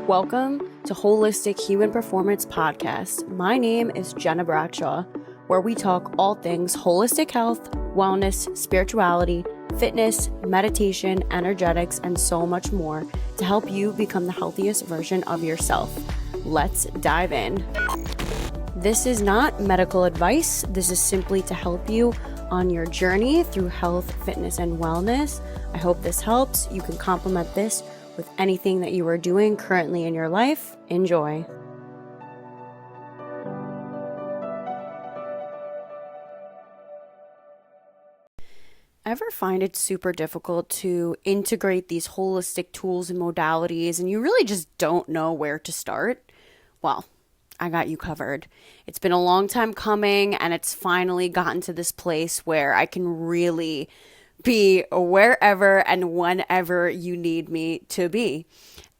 Welcome to Holistic Human Performance Podcast. My name is Gena, where we talk all things holistic health, wellness, spirituality, fitness, meditation, energetics, and so much more to help you become the healthiest version of yourself. Let's dive in. This is not medical advice. This is simply to help you on your journey through health, fitness, and wellness. I hope this helps. You can complement this with anything that you are doing currently in your life. Enjoy. Ever find it super difficult to integrate these holistic tools and modalities and you really just don't know where to start? Well, I got you covered. It's been a long time coming and it's finally gotten to this place where I can really be wherever and whenever you need me to be.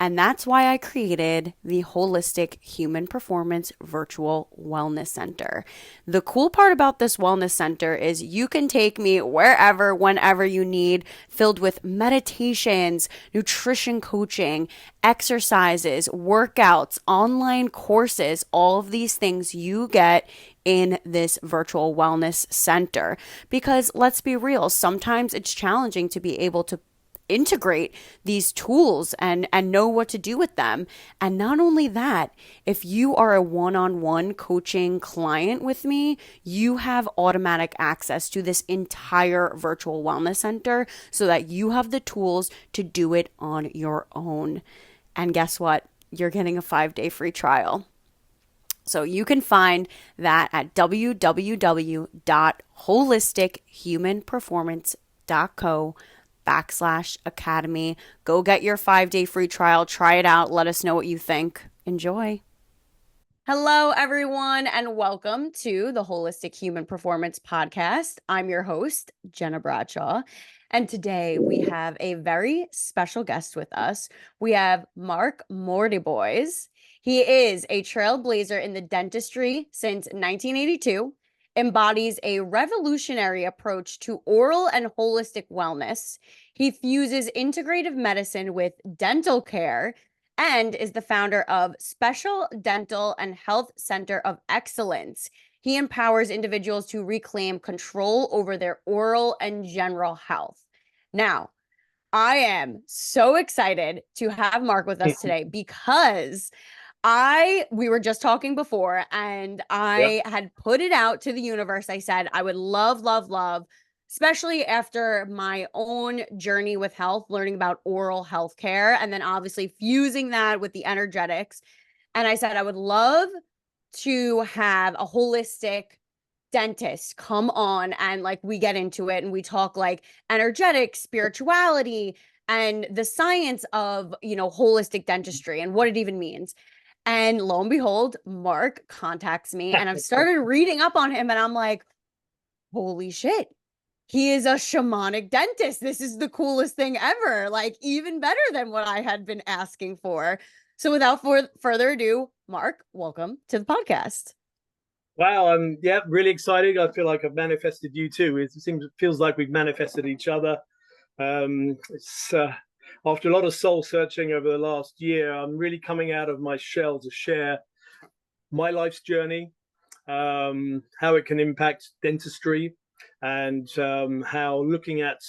And that's why I created the Holistic Human Performance Virtual Wellness Center. The cool part about this wellness center is you can take me wherever, whenever you need, filled with meditations, nutrition coaching, exercises, workouts, online courses, all of these things you get in this virtual wellness center. Because let's be real, sometimes it's challenging to be able to integrate these tools and know what to do with them. And not only that, if you are a one-on-one coaching client with me, you have automatic access to this entire virtual wellness center so that you have the tools to do it on your own. And guess what? You're getting a 5-day free trial. So you can find that at www.holistichumanperformance.co/academy. Go get your 5-day free trial. Try it out. Let us know what you think. Enjoy. Hello, everyone, and welcome to the Holistic Human Performance Podcast. I'm your host, Gena Bradshaw, and today we have a very special guest with us. We have Marc Martiboys. He is a trailblazer in the dentistry since 1982, embodies a revolutionary approach to oral and holistic wellness. He fuses integrative medicine with dental care and is the founder of Special Dental and Health Center of Excellence. He empowers individuals to reclaim control over their oral and general health. Now, I am so excited to have Marc with us today because we were just talking before and I had put it out to the universe. I said, I would love, especially after my own journey with health, learning about oral health care, and then obviously fusing that with the energetics. And I said, I would love to have a holistic dentist come on and we get into it and we talk energetics, spirituality, and the science of, holistic dentistry and what it even means. And lo and behold, Marc contacts me and I've started reading up on him and I'm like, holy shit, he is a shamanic dentist. This is the coolest thing ever. Even better than what I had been asking for. So without further ado, Marc, welcome to the podcast. Wow, I'm really excited. I feel like I've manifested you too. It feels like we've manifested each other. It's after a lot of soul searching over the last year, I'm really coming out of my shell to share my life's journey, how it can impact dentistry, and how looking at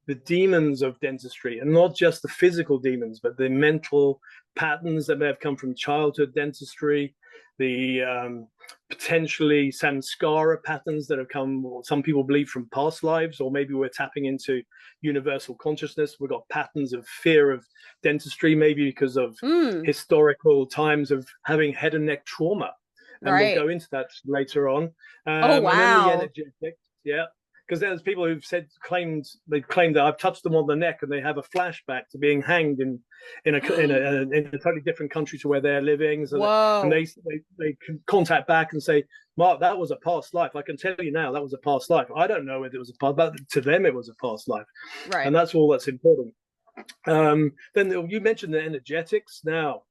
the demons of dentistry, and not just the physical demons, but the mental patterns that may have come from childhood dentistry, the potentially samskara patterns that have come, or some people believe, from past lives, or maybe we're tapping into universal consciousness. We've got patterns of fear of dentistry, maybe because of historical times of having head and neck trauma. And we'll go into that later on. Oh, wow. And then the energetics, because there's people who've claimed that I've touched them on the neck and they have a flashback to being hanged in a totally different country to where they're living. So and they can contact back and say, Marc, that was a past life. I can tell you now that was a past life. I don't know whether it was a past, but to them it was a past life. Right. And that's all that's important. Then you mentioned the energetics. Now,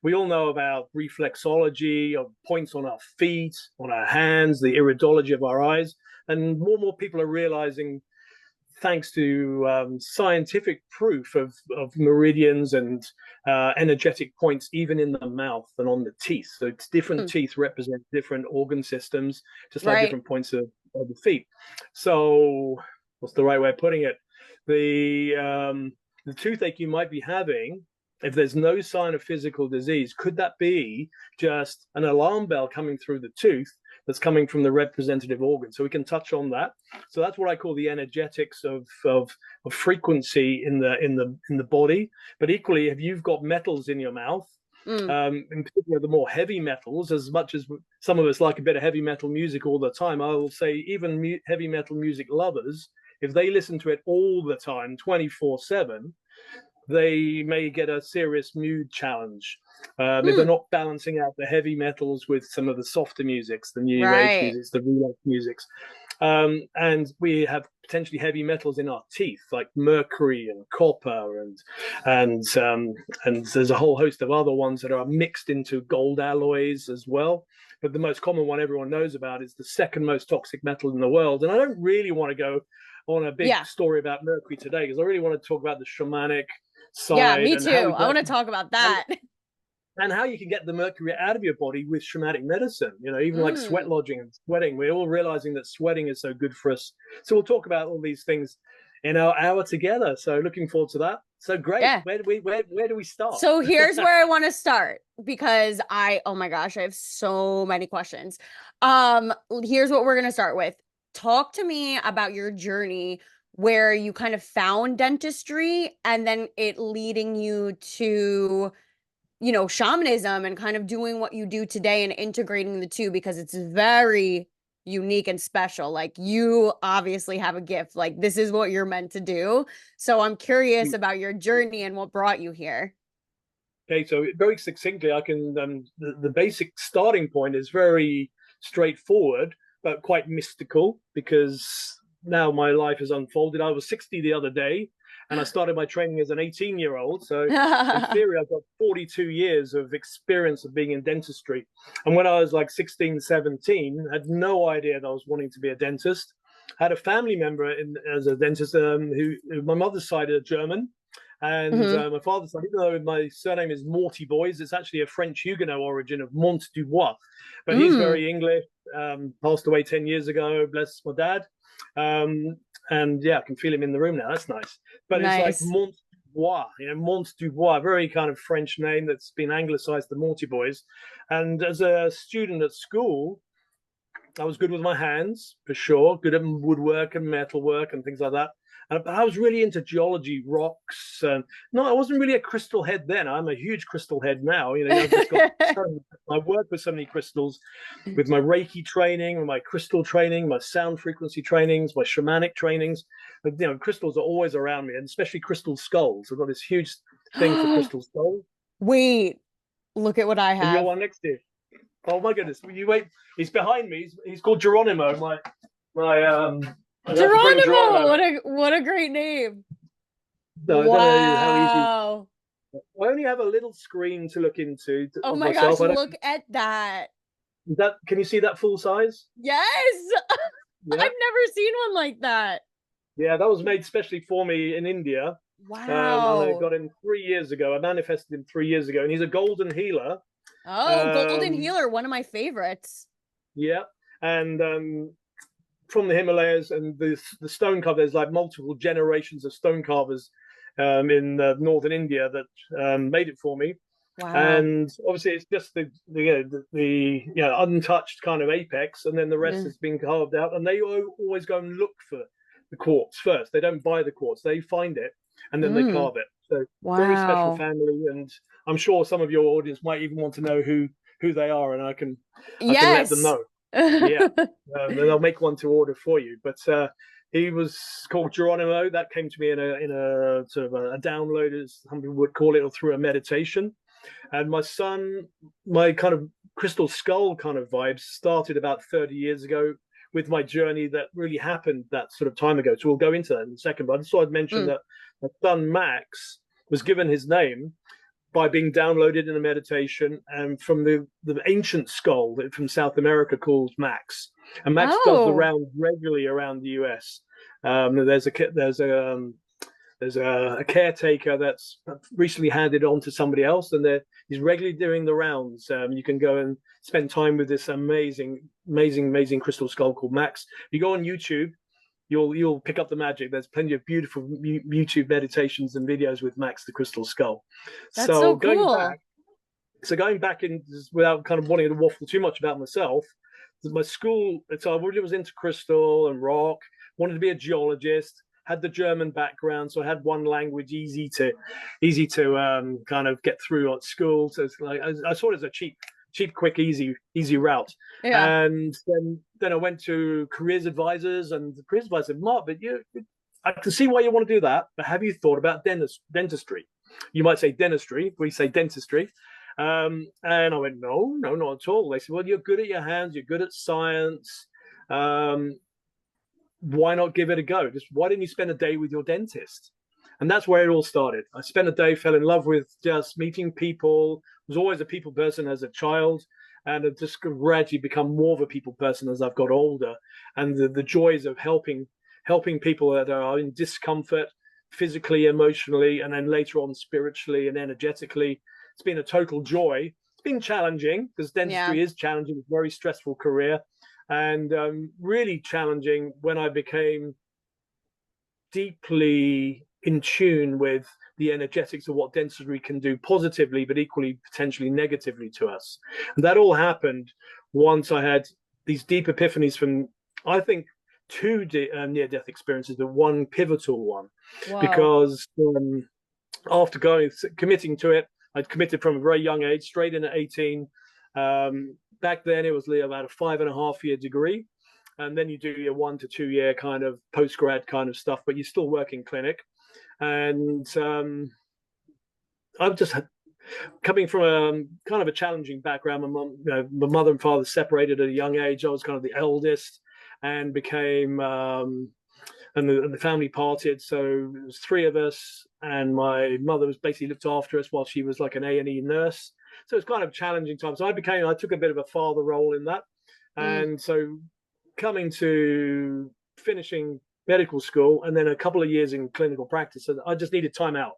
we all know about reflexology, of points on our feet, on our hands, the iridology of our eyes. And more people are realizing thanks to scientific proof of meridians and energetic points, even in the mouth and on the teeth. So it's different teeth represent different organ systems, just like Right. different points of the feet. So what's the right way of putting it? The toothache you might be having, if there's no sign of physical disease, could that be just an alarm bell coming through the tooth that's coming from the representative organ? So we can touch on that. So that's what I call the energetics of frequency in the body. But equally, if you've got metals in your mouth, in particular the more heavy metals, as much as some of us like a bit of heavy metal music all the time, I will say even heavy metal music lovers, if they listen to it all the time, 24/7, they may get a serious mood challenge if they're not balancing out the heavy metals with some of the softer musics, the new age Right. musics, the relax musics. And we have potentially heavy metals in our teeth, like mercury and copper, and there's a whole host of other ones that are mixed into gold alloys as well. But the most common one everyone knows about is the second most toxic metal in the world. And I don't really want to go on a big story about mercury today, because I really want to talk about the shamanic Yeah, side me and how too. we I can want to talk about that. and how you can get the mercury out of your body with shamanic medicine, even like sweat lodging and sweating. We're all realizing that sweating is so good for us. So we'll talk about all these things in our hour together. So looking forward to that. So great. Yeah. Where do we start? So here's where I want to start, because oh my gosh, I have so many questions. Here's what we're going to start with. Talk to me about your journey where you kind of found dentistry and then it leading you to, shamanism and kind of doing what you do today and integrating the two, because it's very unique and special. Like, you obviously have a gift. Like, this is what you're meant to do. So I'm curious about your journey and what brought you here. Okay, so very succinctly, I can the basic starting point is very straightforward, but quite mystical, because now my life has unfolded. I was 60 the other day, and I started my training as an 18-year-old. So in theory, I've got 42 years of experience of being in dentistry. And when I was like 16, 17, I had no idea that I was wanting to be a dentist. I had a family member as a dentist who my mother's side are German. And my father's side, even though my surname is Martiboys, it's actually a French Huguenot origin of Mont du Bois. But he's very English, passed away 10 years ago, bless my dad. And yeah, I can feel him in the room now. That's nice. But it's like Nice. Mont du Bois, Mont du Bois, very kind of French name that's been anglicized to Martiboys. And as a student at school, I was good with my hands, for sure, good at woodwork and metalwork and things like that. But I was really into geology, rocks. No, I wasn't really a crystal head then. I'm a huge crystal head now. I've just got I work with so many crystals, with my Reiki training, with my crystal training, my sound frequency trainings, my shamanic trainings. But, crystals are always around me, and especially crystal skulls. I've got this huge thing for crystal skulls. Wait, look at what I And you're have. one next to you. Oh my goodness! You wait. He's behind me. He's called Geronimo. My Geronimo, what a great name. No, I don't know how easy. Wow. I only have a little screen to look into Oh of my gosh, myself. look at that. Can you see that full size? Yes. I've Yeah, never seen one like that. yeah, that was made specially for me in India. And I Wow. got him 3 years ago. I manifested him 3 years ago, and he's a golden healer. Oh, Golden Um, Healer, one of my favorites. yeah, and from the Himalayas and the stone carver. There's like multiple generations of stone carvers in northern India that made it for me. Wow. And obviously, it's just the untouched kind of apex, and then the rest Yeah. has been carved out. And they always go and look for the quartz first. They don't buy the quartz; they find it and then they carve it. So very special Wow. family, and I'm sure some of your audience might even want to know who they are, and I can let them Yes. know. Yeah, and I'll make one to order for you. But he was called Geronimo. That came to me in a sort of a download, as some people would call it, or through a meditation. And my kind of crystal skull kind of vibes started about 30 years ago with my journey that really happened that sort of time ago. So we'll go into that in a second. But I just thought I'd mention that my son Max was given his name by being downloaded in a meditation and from the ancient skull from South America called Max. And Max does the Oh, round regularly around the US. There's a caretaker that's recently handed on to somebody else, and he's regularly doing the rounds. You can go and spend time with this amazing crystal skull called Max. You go on YouTube, you'll pick up the magic. There's plenty of beautiful YouTube meditations and videos with Max the crystal skull. that's so So cool. going back in without kind of wanting to waffle too much about myself, my school. So I really was into crystal and rock. Wanted to be a geologist. Had the German background, so I had one language easy to kind of get through at school. So it's like I saw it as a cheap, quick, easy route. Yeah. And then I went to careers advisors, and the careers advisor said, Mark, but I can see why you want to do that, but have you thought about dentistry? You might say dentistry, we say dentistry. And I went, no, not at all. They said, well, you're good at your hands, you're good at science. Why not give it a go? Just why didn't you spend a day with your dentist? And that's where it all started. I spent a day, fell in love with just meeting people. Was always a people person as a child, and I've just gradually become more of a people person as I've got older. And the joys of helping people that are in discomfort, physically, emotionally, and then later on spiritually and energetically. It's been a total joy. It's been challenging because Yeah. dentistry is challenging. It's a very stressful career, and really challenging when I became deeply in tune with the energetics of what dentistry can do positively, but equally potentially negatively to us. And that all happened once I had these deep epiphanies from, I think, two near-death experiences, but one pivotal one, Whoa. because after committing to it, I'd committed from a very young age, straight in at 18. Back then, it was about a 5.5 year degree. And then you do your 1 to 2 year kind of post-grad kind of stuff, but you still work in clinic. And I've just coming from a kind of a challenging background. My mother and father separated at a young age. I was kind of the eldest and became and the family parted, so it was three of us, and my mother was basically looked after us while she was like an A&E nurse. So it's kind of challenging time. So I took a bit of a father role in that. Mm. And so coming to finishing medical school and then a couple of years in clinical practice, and I just needed time out.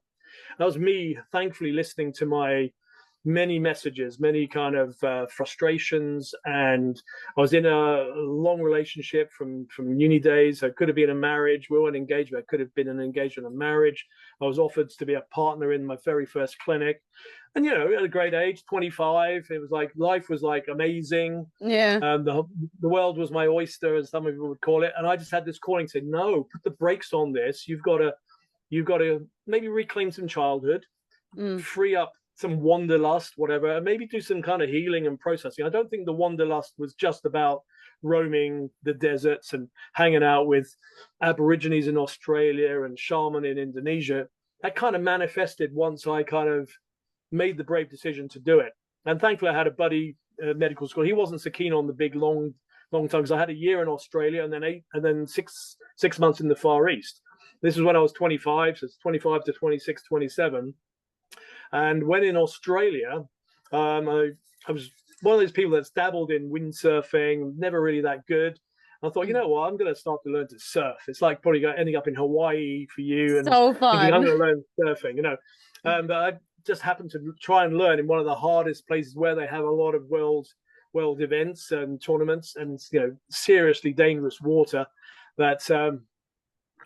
That was me thankfully listening to my many messages, many kind of frustrations, and I was in a long relationship from uni days. I could have been a marriage. We weren't engaged, but I could have been an engagement, a marriage. I was offered to be a partner in my very first clinic, and at a great age, 25, it was like life was like amazing. Yeah. The world was my oyster, as some people would call it, and I just had this calling to say, no, put the brakes on this. You've got to maybe reclaim some childhood, Mm. free up some wanderlust, whatever, and maybe do some kind of healing and processing. I don't think the wanderlust was just about roaming the deserts and hanging out with Aborigines in Australia and shaman in Indonesia. That kind of manifested once I kind of made the brave decision to do it. And thankfully, I had a buddy at medical school. He wasn't so keen on the big long time because I had a year in Australia and then six months in the Far East. This is when I was 25, so it's 25 to 26, 27. And when in Australia, I was one of those people that's dabbled in windsurfing, never really that good. I thought, you Mm. know what, I'm going to start to learn to surf. It's like probably ending up in Hawaii for you and So thinking I'm fun. going to learn surfing. But I just happened to try and learn in one of the hardest places where they have a lot of world events and tournaments, and seriously dangerous water. That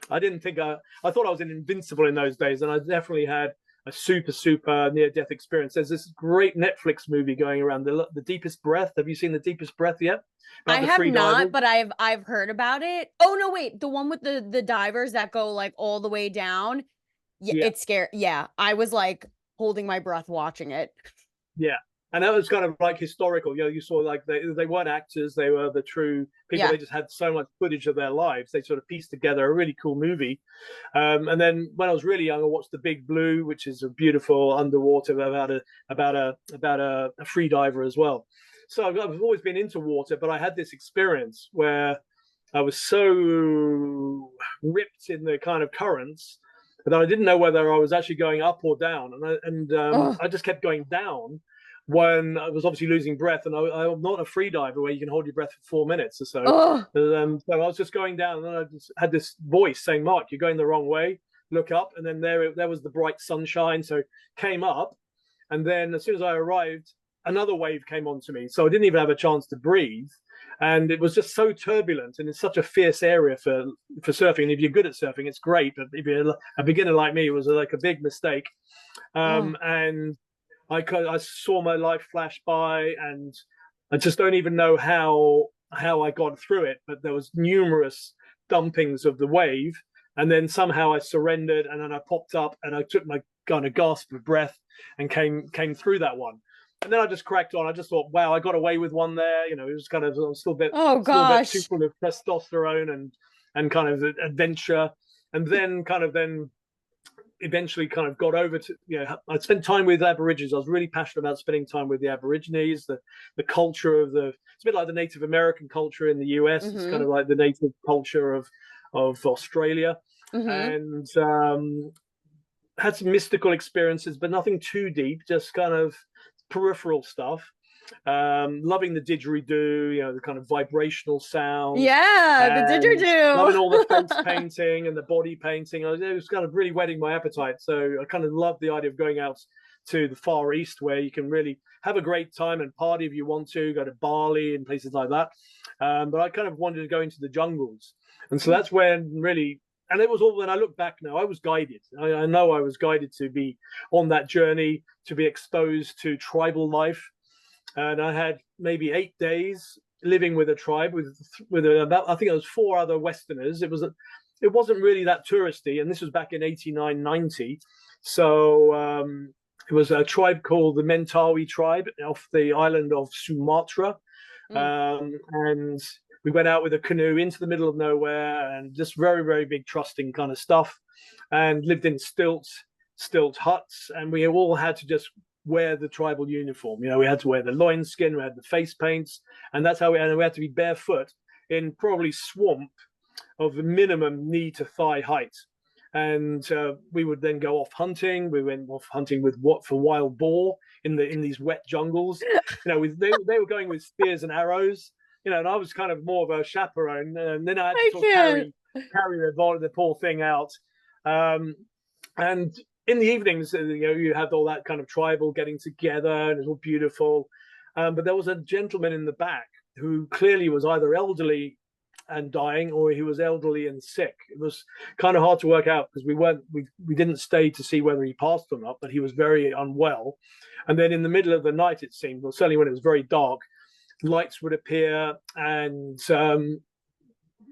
I didn't think I thought I was invincible in those days, and I definitely had a super near-death experience. There's this great Netflix movie going around, the Deepest Breath. Have you seen the Deepest Breath yet? I About the have free not, divers. but I've heard about it. Oh no, wait, the one with the divers that go like all the way down. Yeah, Yeah, it's scary. Yeah, I was like holding my breath watching it. yeah. And that was kind of like historical. You saw like they weren't actors; they were the true people. Yeah. They just had so much footage of their lives. They sort of pieced together a really cool movie. And then when I was really young, I watched The Big Blue, which is a beautiful underwater about a free diver as well. So I've always been into water, but I had this experience where I was so ripped in the kind of currents but I didn't know whether I was actually going up or down, and Oh, I just kept going down when I was obviously losing breath, and I'm not a free diver where you can hold your breath for 4 minutes or so. oh, So I was just going down, and then I just had this voice saying, "Mark, you're going the wrong way. Look up." And then there was the bright sunshine, so came up, and then as soon as I arrived, another wave came onto me, so I didn't even have a chance to breathe. And it was just so turbulent, and it's such a fierce area for surfing. And if you're good at surfing, it's great, but if you're a beginner like me, it was like a big mistake. oh. And I saw my life flash by, and I just don't even know how I got through it. But there was numerous dumpings of the wave, and then somehow I surrendered, and then I popped up, and I took my kind of gasp of breath and came through that one. And then I just cracked on. I just thought, wow, I got away with one there. You know, it was kind of I was Oh still a bit too gosh. full of testosterone and kind of adventure. And then eventually kind of got over to, I spent time with Aborigines. I was really passionate about spending time with the Aborigines, the culture of it's a bit like the Native American culture in the US. It's kind Mm-hmm. of like the native culture of Australia. Mm-hmm. And had some mystical experiences, but nothing too deep, just kind of peripheral stuff. Loving the didgeridoo, the kind of vibrational sounds, Yeah, the and loving all the face didgeridoo. painting and the body painting. It was kind of really whetting my appetite. So I kind of love the idea of going out to the Far East, where you can really have a great time and party if you want to, go to Bali and places like that. But I kind of wanted to go into the jungles. And so that's when really, and it was all, when I look back now, I was guided. I know I was guided to be on that journey, to be exposed to tribal life. And I had maybe 8 days living with a tribe with about, I think it was 4 other Westerners. It wasn't really that touristy, and this was back in 89, 90. So it was a tribe called the Mentawi tribe off the island of Sumatra. Mm. And we went out with a canoe into the middle of nowhere, and just very, very big trusting kind of stuff, and lived in stilt huts, and we all had to just wear the tribal uniform. We had to wear the loin skin, we had the face paints, and that's how we had to be barefoot in probably swamp of the minimum knee to thigh height. And we would then go off hunting. We went off hunting for wild boar in these wet jungles. They were going with spears and arrows. And I was kind of more of a chaperone. And then I had to I sort of can't. carry the poor thing out. And in the evenings, you had all that kind of tribal getting together, and it was all beautiful. But there was a gentleman in the back who clearly was either elderly and dying, or he was elderly and sick. It was kind of hard to work out because we didn't stay to see whether he passed or not, but he was very unwell. And then in the middle of the night, it seemed, well, certainly when it was very dark, lights would appear, and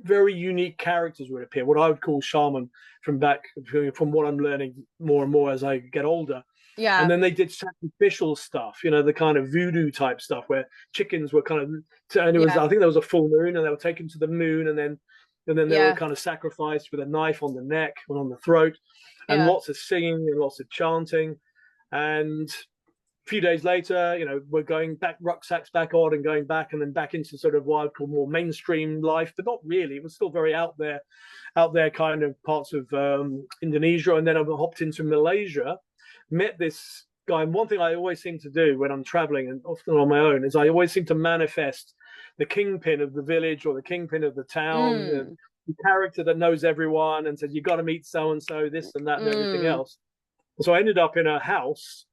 very unique characters would appear, what I would call shaman from what I'm learning more and more as I get older. And Yeah. then they did sacrificial stuff, the kind of voodoo type stuff where chickens were kind of, and it was, Yeah. I think there was a full moon, and they were taken to the moon, and then they were Yeah. kind of sacrificed with a knife on the neck and on the throat, and Yeah. lots of singing and lots of chanting. And a few days later, we're going back, rucksacks back on, and going back, and then back into sort of what I'd call more mainstream life, but not really. It was still very out there kind of parts of Indonesia. And then I hopped into Malaysia, met this guy. And one thing I always seem to do when I'm traveling, and often on my own, is I always seem to manifest the kingpin of the village or the kingpin of the town, Mm. the character that knows everyone and says, you got to meet so and so, this and that, and everything Mm. else. So I ended up in a house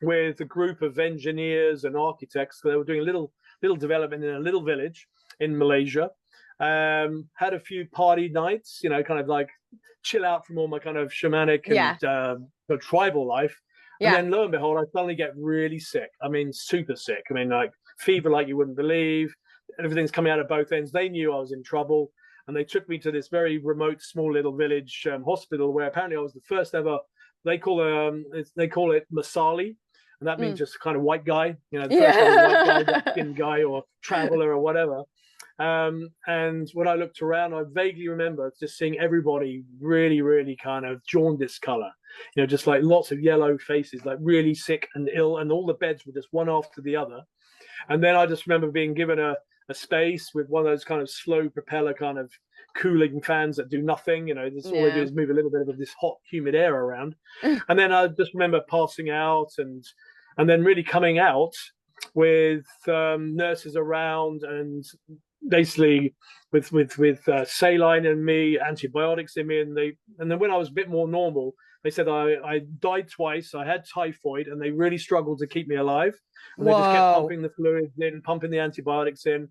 with a group of engineers and architects. They were doing a little development in a little village in Malaysia. Had a few party nights, kind of like chill out from all my kind of shamanic Yeah. and tribal life. And Yeah. then lo and behold, I suddenly get really sick. I mean, super sick. I mean, like fever like you wouldn't believe. Everything's coming out of both ends. They knew I was in trouble, and they took me to this very remote, small little village hospital where apparently I was the first ever. They call it Masali, and that means Mm. just kind of white guy, the first ever white guy, Yeah. white skinned guy, or traveler or whatever. And when I looked around, I vaguely remember just seeing everybody really, really kind of jaundice color, just like lots of yellow faces, like really sick and ill, and all the beds were just one after the other. And then I just remember being given a space with one of those kind of slow propeller kind of cooling fans that do nothing. That's all they do Yeah. is move a little bit of this hot, humid air around. And then I just remember passing out and then really coming out with nurses around and basically with saline in me, antibiotics in me, and then when I was a bit more normal, they said I died twice. I had typhoid, and they really struggled to keep me alive. And they just kept Whoa. pumping the fluids in, pumping the antibiotics in.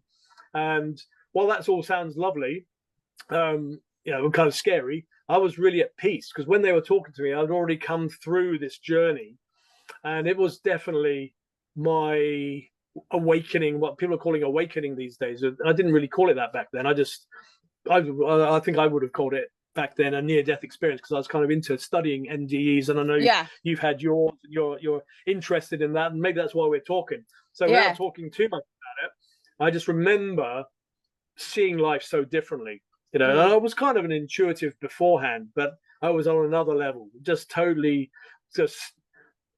And while that all sounds lovely, kind of scary, I was really at peace because when they were talking to me, I'd already come through this journey, and it was definitely my awakening, what people are calling awakening these days. I didn't really call it that back then. I think I would have called it back then a near-death experience because I was kind of into studying NDEs, and I know you've had yours. You're interested in that, and maybe that's why we're talking. So without talking too much about it, I just remember seeing life so differently. I was kind of an intuitive beforehand, but I was on another level, just totally just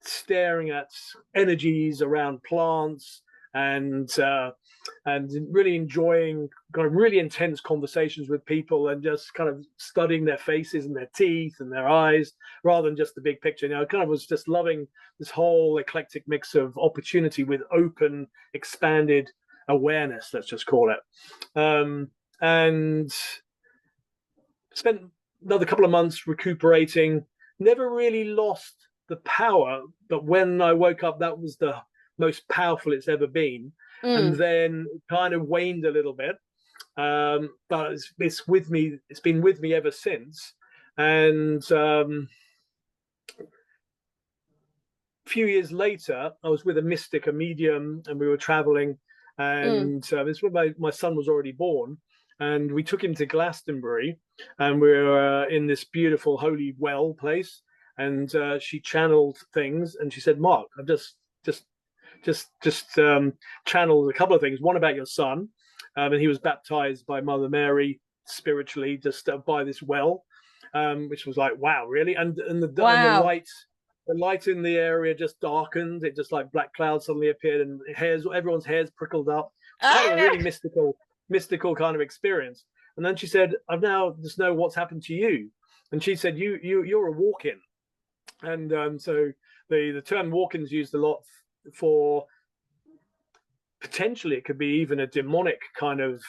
staring at energies around plants and really enjoying kind of really intense conversations with people and just kind of studying their faces and their teeth and their eyes rather than just the big picture. I kind of was just loving this whole eclectic mix of opportunity with open, expanded awareness, let's just call it. And spent another couple of months recuperating, never really lost the power, but when I woke up, that was the most powerful it's ever been. And then kind of waned a little bit, but it's with me. It's been with me ever since. And a few years later, I was with a mystic, a medium, and we were traveling. And this was when my son was already born, and we took him to Glastonbury, and we were in this beautiful holy well place. And she channeled things, and she said, "Mark, I've just channeled a couple of things. One about your son, and he was baptized by Mother Mary spiritually just by this well, which was like, wow, really." And the light in the area just darkened. It just like black clouds suddenly appeared, and everyone's hairs prickled up. Kind of a really mystical kind of experience. And then she said, "I've now just know what's happened to you." And she said, "You're a walk-in." And so the term walk-ins used a lot for potentially it could be even a demonic kind of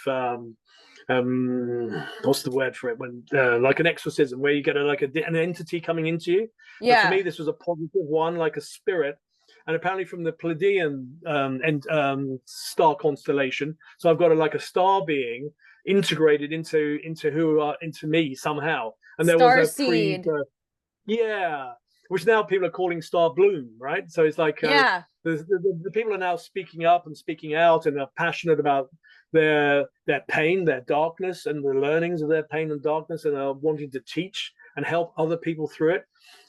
what's the word for it, when like an exorcism where you get an entity coming into you. But for me this was a positive one, like a spirit, and apparently from the Pleiadian star constellation. So I've got a star being integrated into me somehow. And there Star was a seed. Which now people are calling star bloom, right? So it's like the people are now speaking up and speaking out and are passionate about their pain, their darkness, and the learnings of their pain and darkness, and are wanting to teach and help other people through it.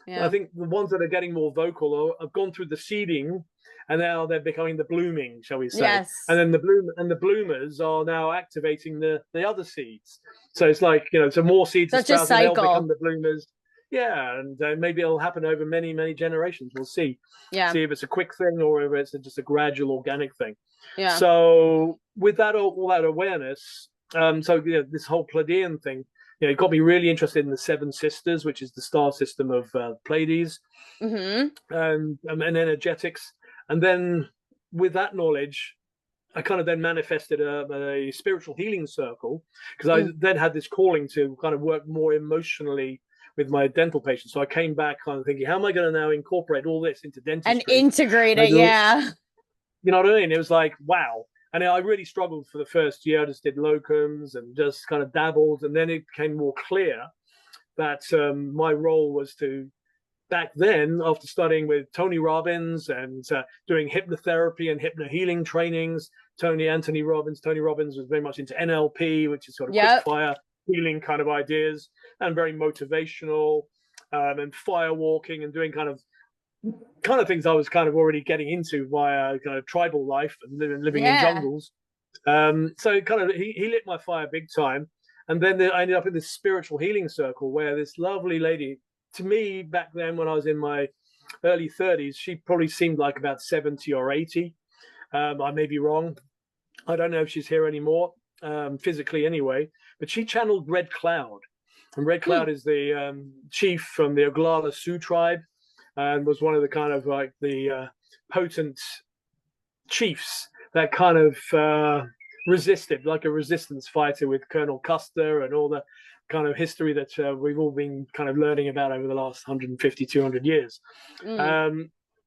I think the ones that are getting more vocal have gone through the seeding, and now they're becoming the blooming, shall we say? Yes. And then the bloomers are now activating the other seeds. So it's like so more seeds are sprouting, they'll become the bloomers. Yeah, and maybe it'll happen over many, many generations. We'll see. Yeah. See if it's a quick thing or if it's just a gradual, organic thing. Yeah. So with that, all that awareness, this whole Pleiadian thing, it got me really interested in the Seven Sisters, which is the star system of Pleiades, and energetics. And then with that knowledge, I kind of then manifested a spiritual healing circle, because I then had this calling to kind of work more emotionally with my dental patients. So I came back kind of thinking, how am I going to now incorporate all this into dentistry? And integrate it, yeah. You know what I mean? It was like, wow. And I really struggled for the first year. I just did locums and just kind of dabbled. And then it became more clear that my role was to, back then, after studying with Tony Robbins and doing hypnotherapy and hypnohealing trainings, Tony Robbins was very much into NLP, which is sort of quick fire healing kind of ideas, and very motivational, and firewalking and doing kind of things I was kind of already getting into via kind of tribal life and living in jungles. So kind of he lit my fire big time. And then I ended up in this spiritual healing circle where this lovely lady, to me back then when I was in my early 30s, she probably seemed like about 70 or 80. I may be wrong. I don't know if she's here anymore. physically anyway, but she channeled Red Cloud. And Red Cloud is the chief from the Oglala Sioux tribe, and was one of the kind of like the potent chiefs that kind of resisted, like a resistance fighter with Colonel Custer and all the kind of history that we've all been kind of learning about over the last 150, 200 years.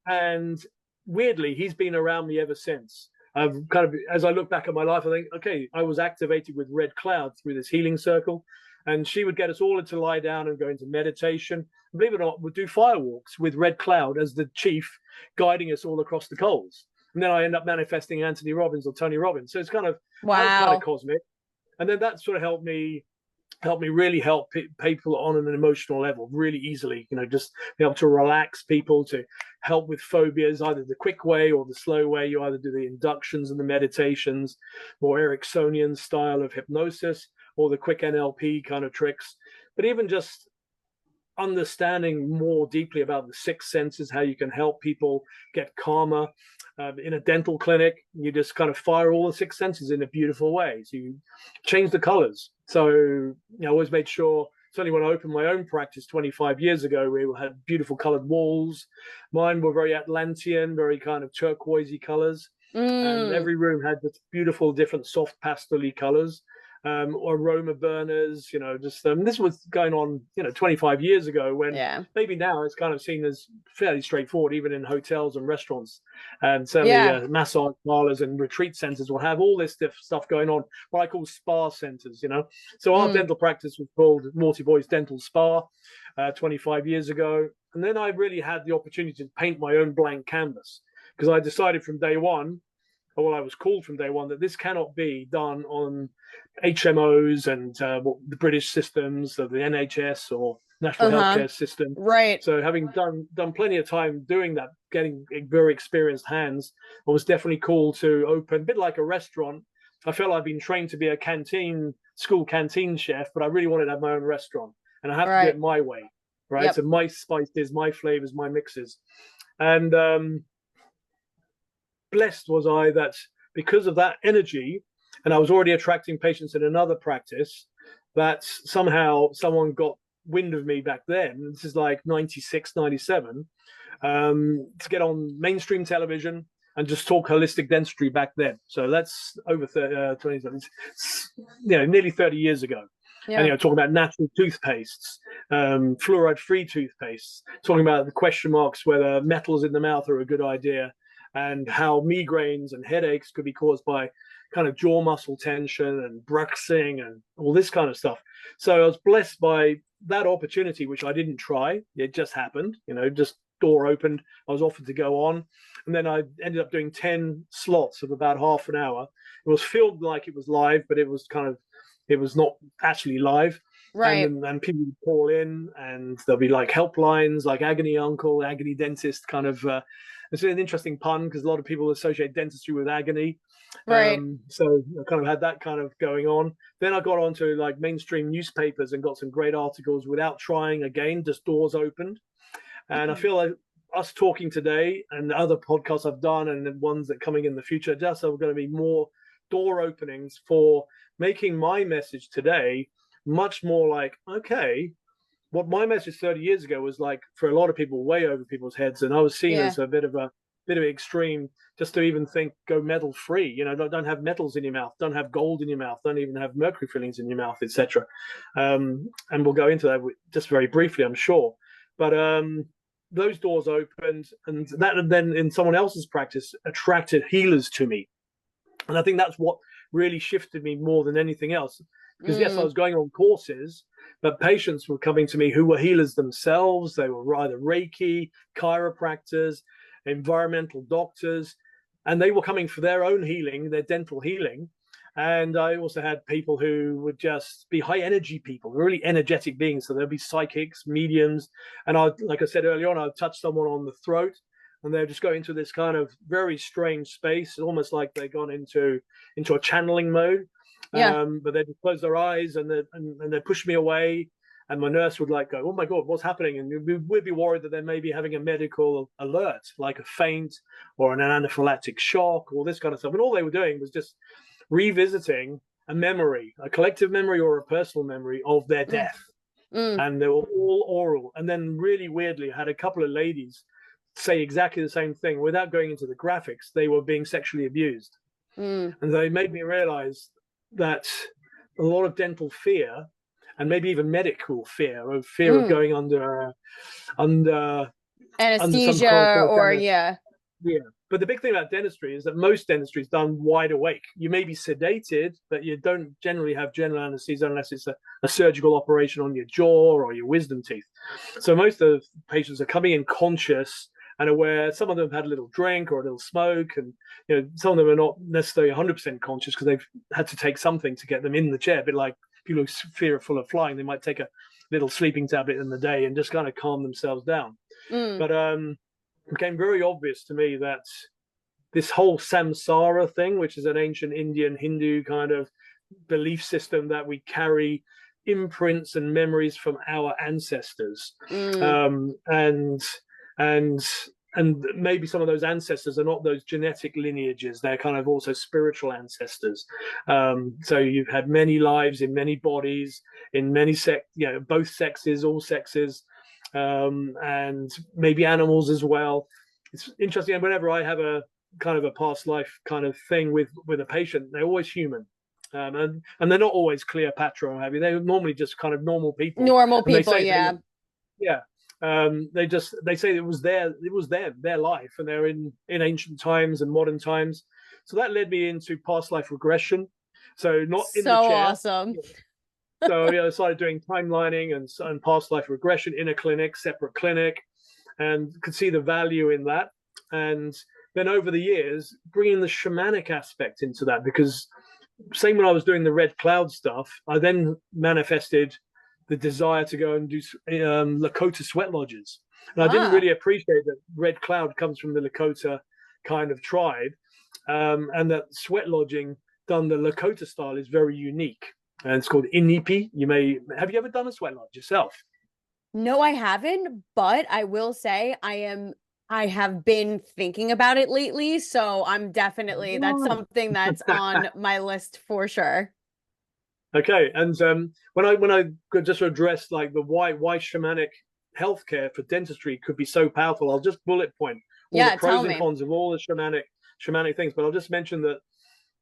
And weirdly, he's been around me ever since. I've kind of, as I look back at my life, I think, okay, I was activated with Red Cloud through this healing circle, and she would get us all to lie down and go into meditation. Believe it or not, we'd do firewalks with Red Cloud as the chief guiding us all across the coals. And then I end up manifesting Anthony Robbins or Tony Robbins. So it's kind of, that was kind of cosmic. And then that sort of helped me really help people on an emotional level really easily, just be able to relax people, to help with phobias, either the quick way or the slow way. You either do the inductions and the meditations, more Ericksonian style of hypnosis, or the quick NLP kind of tricks. But even just understanding more deeply about the six senses, how you can help people get calmer. In a dental clinic, you just kind of fire all the six senses in a beautiful way. So you change the colors. So I always made sure, certainly when I opened my own practice 25 years ago, we had beautiful colored walls. Mine were very Atlantean, very kind of turquoisey colors. And every room had this beautiful, different soft pastel-y colors. Aroma burners, this was going on, 25 years ago, when maybe now it's kind of seen as fairly straightforward, even in hotels and restaurants, and certainly massage parlors and retreat centers will have all this stuff going on, what I call spa centers, So our dental practice was called Martiboys Dental Spa 25 years ago. And then I really had the opportunity to paint my own blank canvas, because I decided from day one, well, I was called from day one, that this cannot be done on HMOs and the British systems of the NHS or National Healthcare System. Right. So having done plenty of time doing that, getting very experienced hands, I was definitely called to open, a bit like a restaurant. I felt I'd been trained to be a school canteen chef, but I really wanted to have my own restaurant, and I have to do it my way, right? Yep. So my spices, my flavors, my mixes. And blessed was I that because of that energy, and I was already attracting patients in another practice, that somehow someone got wind of me back then. This is like 96, 97, to get on mainstream television and just talk holistic dentistry back then. So that's over 27, nearly 30 years ago. Yeah. And talking about natural toothpastes, fluoride-free toothpastes, talking about the question marks whether metals in the mouth are a good idea, and how migraines and headaches could be caused by kind of jaw muscle tension and bruxing and all this kind of stuff. So I was blessed by that opportunity, which I didn't try. It just happened, just door opened. I was offered to go on. And then I ended up doing 10 slots of about half an hour. It was filmed like it was live, but it was not actually live. Right. And people would call in, and there'll be like helplines, like agony uncle, agony dentist kind of. It's an interesting pun because a lot of people associate dentistry with agony. Right. So I kind of had that kind of going on. Then I got onto like mainstream newspapers and got some great articles without trying again, just doors opened. And I feel like us talking today and the other podcasts I've done and the ones that are coming in the future, just are going to be more door openings for making my message today much more like, okay, what my message 30 years ago was like for a lot of people, way over people's heads. And I was seen as a bit of extreme, just to even think, go metal free, don't have metals in your mouth, don't have gold in your mouth, don't even have mercury fillings in your mouth, etc. And we'll go into that just very briefly, I'm sure. But those doors opened, and that then in someone else's practice attracted healers to me. And I think that's what really shifted me more than anything else. Because yes, I was going on courses, but patients were coming to me who were healers themselves. They were either Reiki, chiropractors, environmental doctors, and they were coming for their own healing, their dental healing. And I also had people who would just be high energy people, really energetic beings. So there'll be psychics, mediums. And like I said earlier on, I'd touch someone on the throat, and they'll just go into this kind of very strange space, almost like they've gone into a channeling mode. Yeah. But they just close their eyes and they push me away, and my nurse would like go, "Oh my God, what's happening?" And we'd be worried that they may be having a medical alert, like a faint or an anaphylactic shock or this kind of stuff. And all they were doing was just revisiting a memory, a collective memory or a personal memory of their Mm. death. Mm. And they were all oral. And then really weirdly, I had a couple of ladies say exactly the same thing without going into the graphics. They were being sexually abused. Mm. And they made me realize that a lot of dental fear, and maybe even medical fear of Mm. going under some Anesthesia kind or of yeah. But the big thing about dentistry is that most dentistry is done wide awake. You may be sedated, but you don't generally have general anesthesia unless it's a surgical operation on your jaw or your wisdom teeth. So most of the patients are coming in conscious and aware. Some of them have had a little drink or a little smoke, and some of them are not necessarily 100% conscious because they've had to take something to get them in the chair. A bit like people who are fearful of flying, they might take a little sleeping tablet in the day and just kind of calm themselves down. Mm. But it became very obvious to me that this whole samsara thing, which is an ancient Indian Hindu kind of belief system that we carry imprints and memories from our ancestors, Mm. and and and maybe some of those ancestors are not those genetic lineages; they're kind of also spiritual ancestors. So you've had many lives in many bodies, in many both sexes, all sexes, and maybe animals as well. It's interesting. And whenever I have a kind of a past life kind of thing with a patient, they're always human. And they're not always Cleopatra or have you. They're normally just kind of normal people. Normal And they people, say, yeah. yeah, they say it was their life, and they're in ancient times and modern times. So that led me into past life regression. So not in the So chair. awesome. So I started doing timelining and past life regression in a clinic, separate clinic, and could see the value in that. And then over the years, bringing the shamanic aspect into that, because same when I was doing the red cloud stuff, I then manifested the desire to go and do Lakota sweat lodges. And I didn't Ah. really appreciate that red cloud comes from the Lakota kind of tribe, and that sweat lodging done the Lakota style is very unique. And it's called inipi. Have you ever done a sweat lodge yourself? No, I haven't, but I will say I have been thinking about it lately, so that's something that's on my list for sure. Okay, and when I could just address like the why shamanic healthcare for dentistry could be so powerful, I'll just bullet point all the Yeah, tell pros and me. cons of all the shamanic things. But I'll just mention that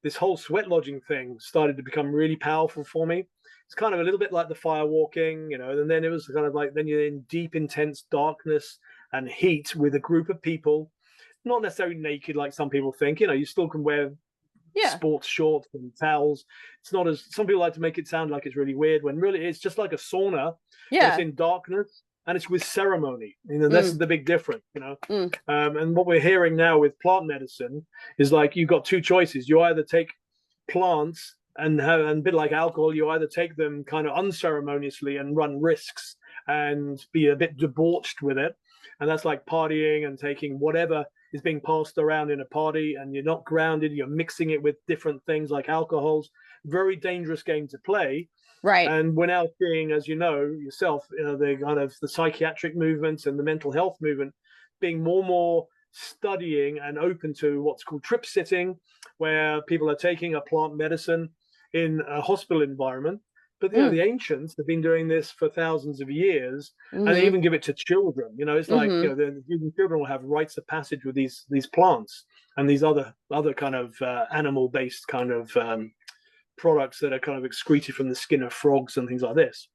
this whole sweat lodging thing started to become really powerful for me. It's kind of a little bit like the fire walking, and then it was kind of like then you're in deep, intense darkness and heat with a group of people, not necessarily naked like some people think. You still can wear Yeah. sports shorts and towels. It's not as some people like to make it sound like it's really weird when really it's just like a sauna, but it's Yeah. in darkness and it's with ceremony. This is Mm. the big difference. Mm. And what we're hearing now with plant medicine is like you've got two choices. You either take plants and a bit like alcohol, you either take them kind of unceremoniously and run risks and be a bit debauched with it. And that's like partying and taking whatever is being passed around in a party, and you're not grounded. You're mixing it with different things like alcohols. Very dangerous game to play. Right. And we're now seeing, as you know yourself, the kind of the psychiatric movements and the mental health movement being more and more studying and open to what's called trip sitting, where people are taking a plant medicine in a hospital environment. But the ancients have been doing this for thousands of years, and they Mm-hmm. even give it to children. It's like Mm-hmm. the children will have rites of passage with these plants and these other kind of animal based kind of products that are kind of excreted from the skin of frogs and things like this.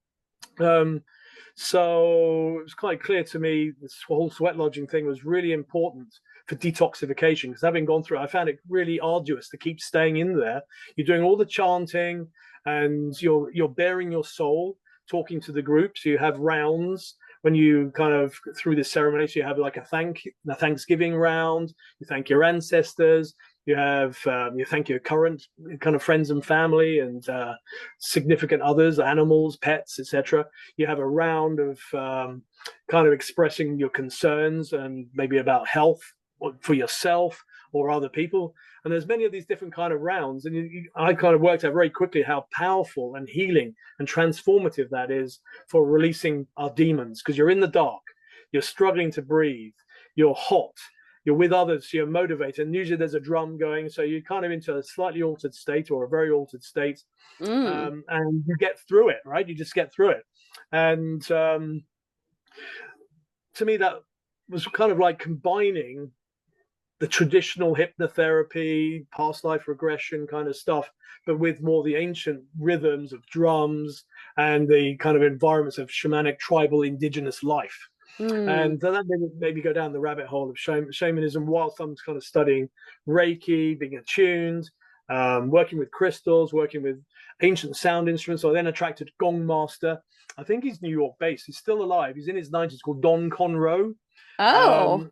So it was quite clear to me this whole sweat lodging thing was really important for detoxification, because having gone through it, I found it really arduous to keep staying in there. You're doing all the chanting and you're bearing your soul, talking to the group. So you have rounds when you kind of through this ceremony. So you have like a Thanksgiving round. You thank your ancestors. You thank your current kind of friends and family and significant others, animals, pets, etc. You have a round of kind of expressing your concerns and maybe about health for yourself or other people. And there's many of these different kind of rounds, and I kind of worked out very quickly how powerful and healing and transformative that is for releasing our demons, because you're in the dark, you're struggling to breathe, you're hot, you're with others, so you're motivated, and usually there's a drum going, so you're kind of into a slightly altered state or a very altered state, and you get through it, right? You just get through it. And to me, that was kind of like combining the traditional hypnotherapy, past life regression kind of stuff, but with more the ancient rhythms of drums and the kind of environments of shamanic, tribal, indigenous life. And that made me go down the rabbit hole of shamanism whilst I'm kind of studying Reiki, being attuned, working with crystals, working with ancient sound instruments. I then attracted Gong Master. I think he's New York based. He's still alive. He's in his 90s, called Don Conroe. Oh,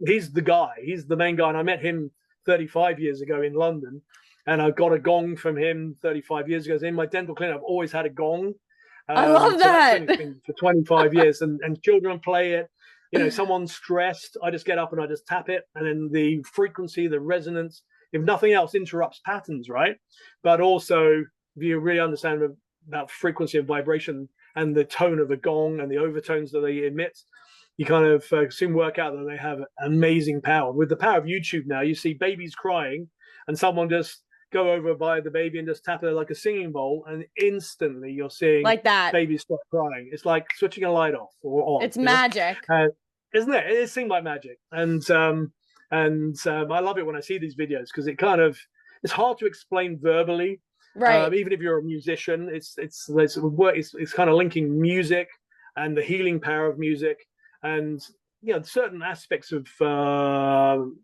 He's the guy. He's the main guy. And I met him 35 years ago in London. And I got a gong from him 35 years ago. In my dental clinic, I've always had a gong. I love that. That's been for 25 years. And children play it. You know, someone's stressed, I just get up and I just tap it. And then the frequency, the resonance, if nothing else, interrupts patterns, right? But also, if you really understand about frequency and vibration and the tone of the gong and the overtones that they emit, you kind of soon work out that they have amazing power. With the power of YouTube now, you see babies crying and someone just go over by the baby and just tap it like a singing bowl, and instantly you're seeing like that babies stop crying. It's like switching a light off or on. It's magic, isn't it? It seems like magic. And I love it when I see these videos, because it's hard to explain verbally, right? Even if you're a musician, it's kind of linking music and the healing power of music. And certain aspects of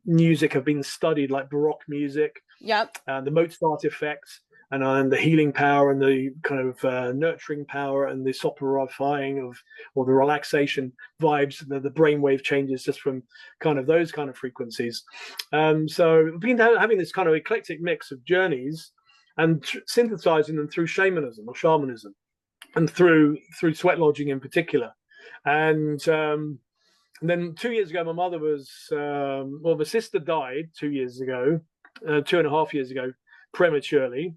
music have been studied, like Baroque music, and the Mozart effect, and the healing power and the kind of nurturing power and the soporifying or the relaxation vibes, the brainwave changes just from kind of those kind of frequencies. So we've been having this kind of eclectic mix of journeys and synthesizing them through shamanism and through sweat lodging in particular. And then 2 years ago, my mother was, my sister died 2 years ago, 2.5 years ago, prematurely.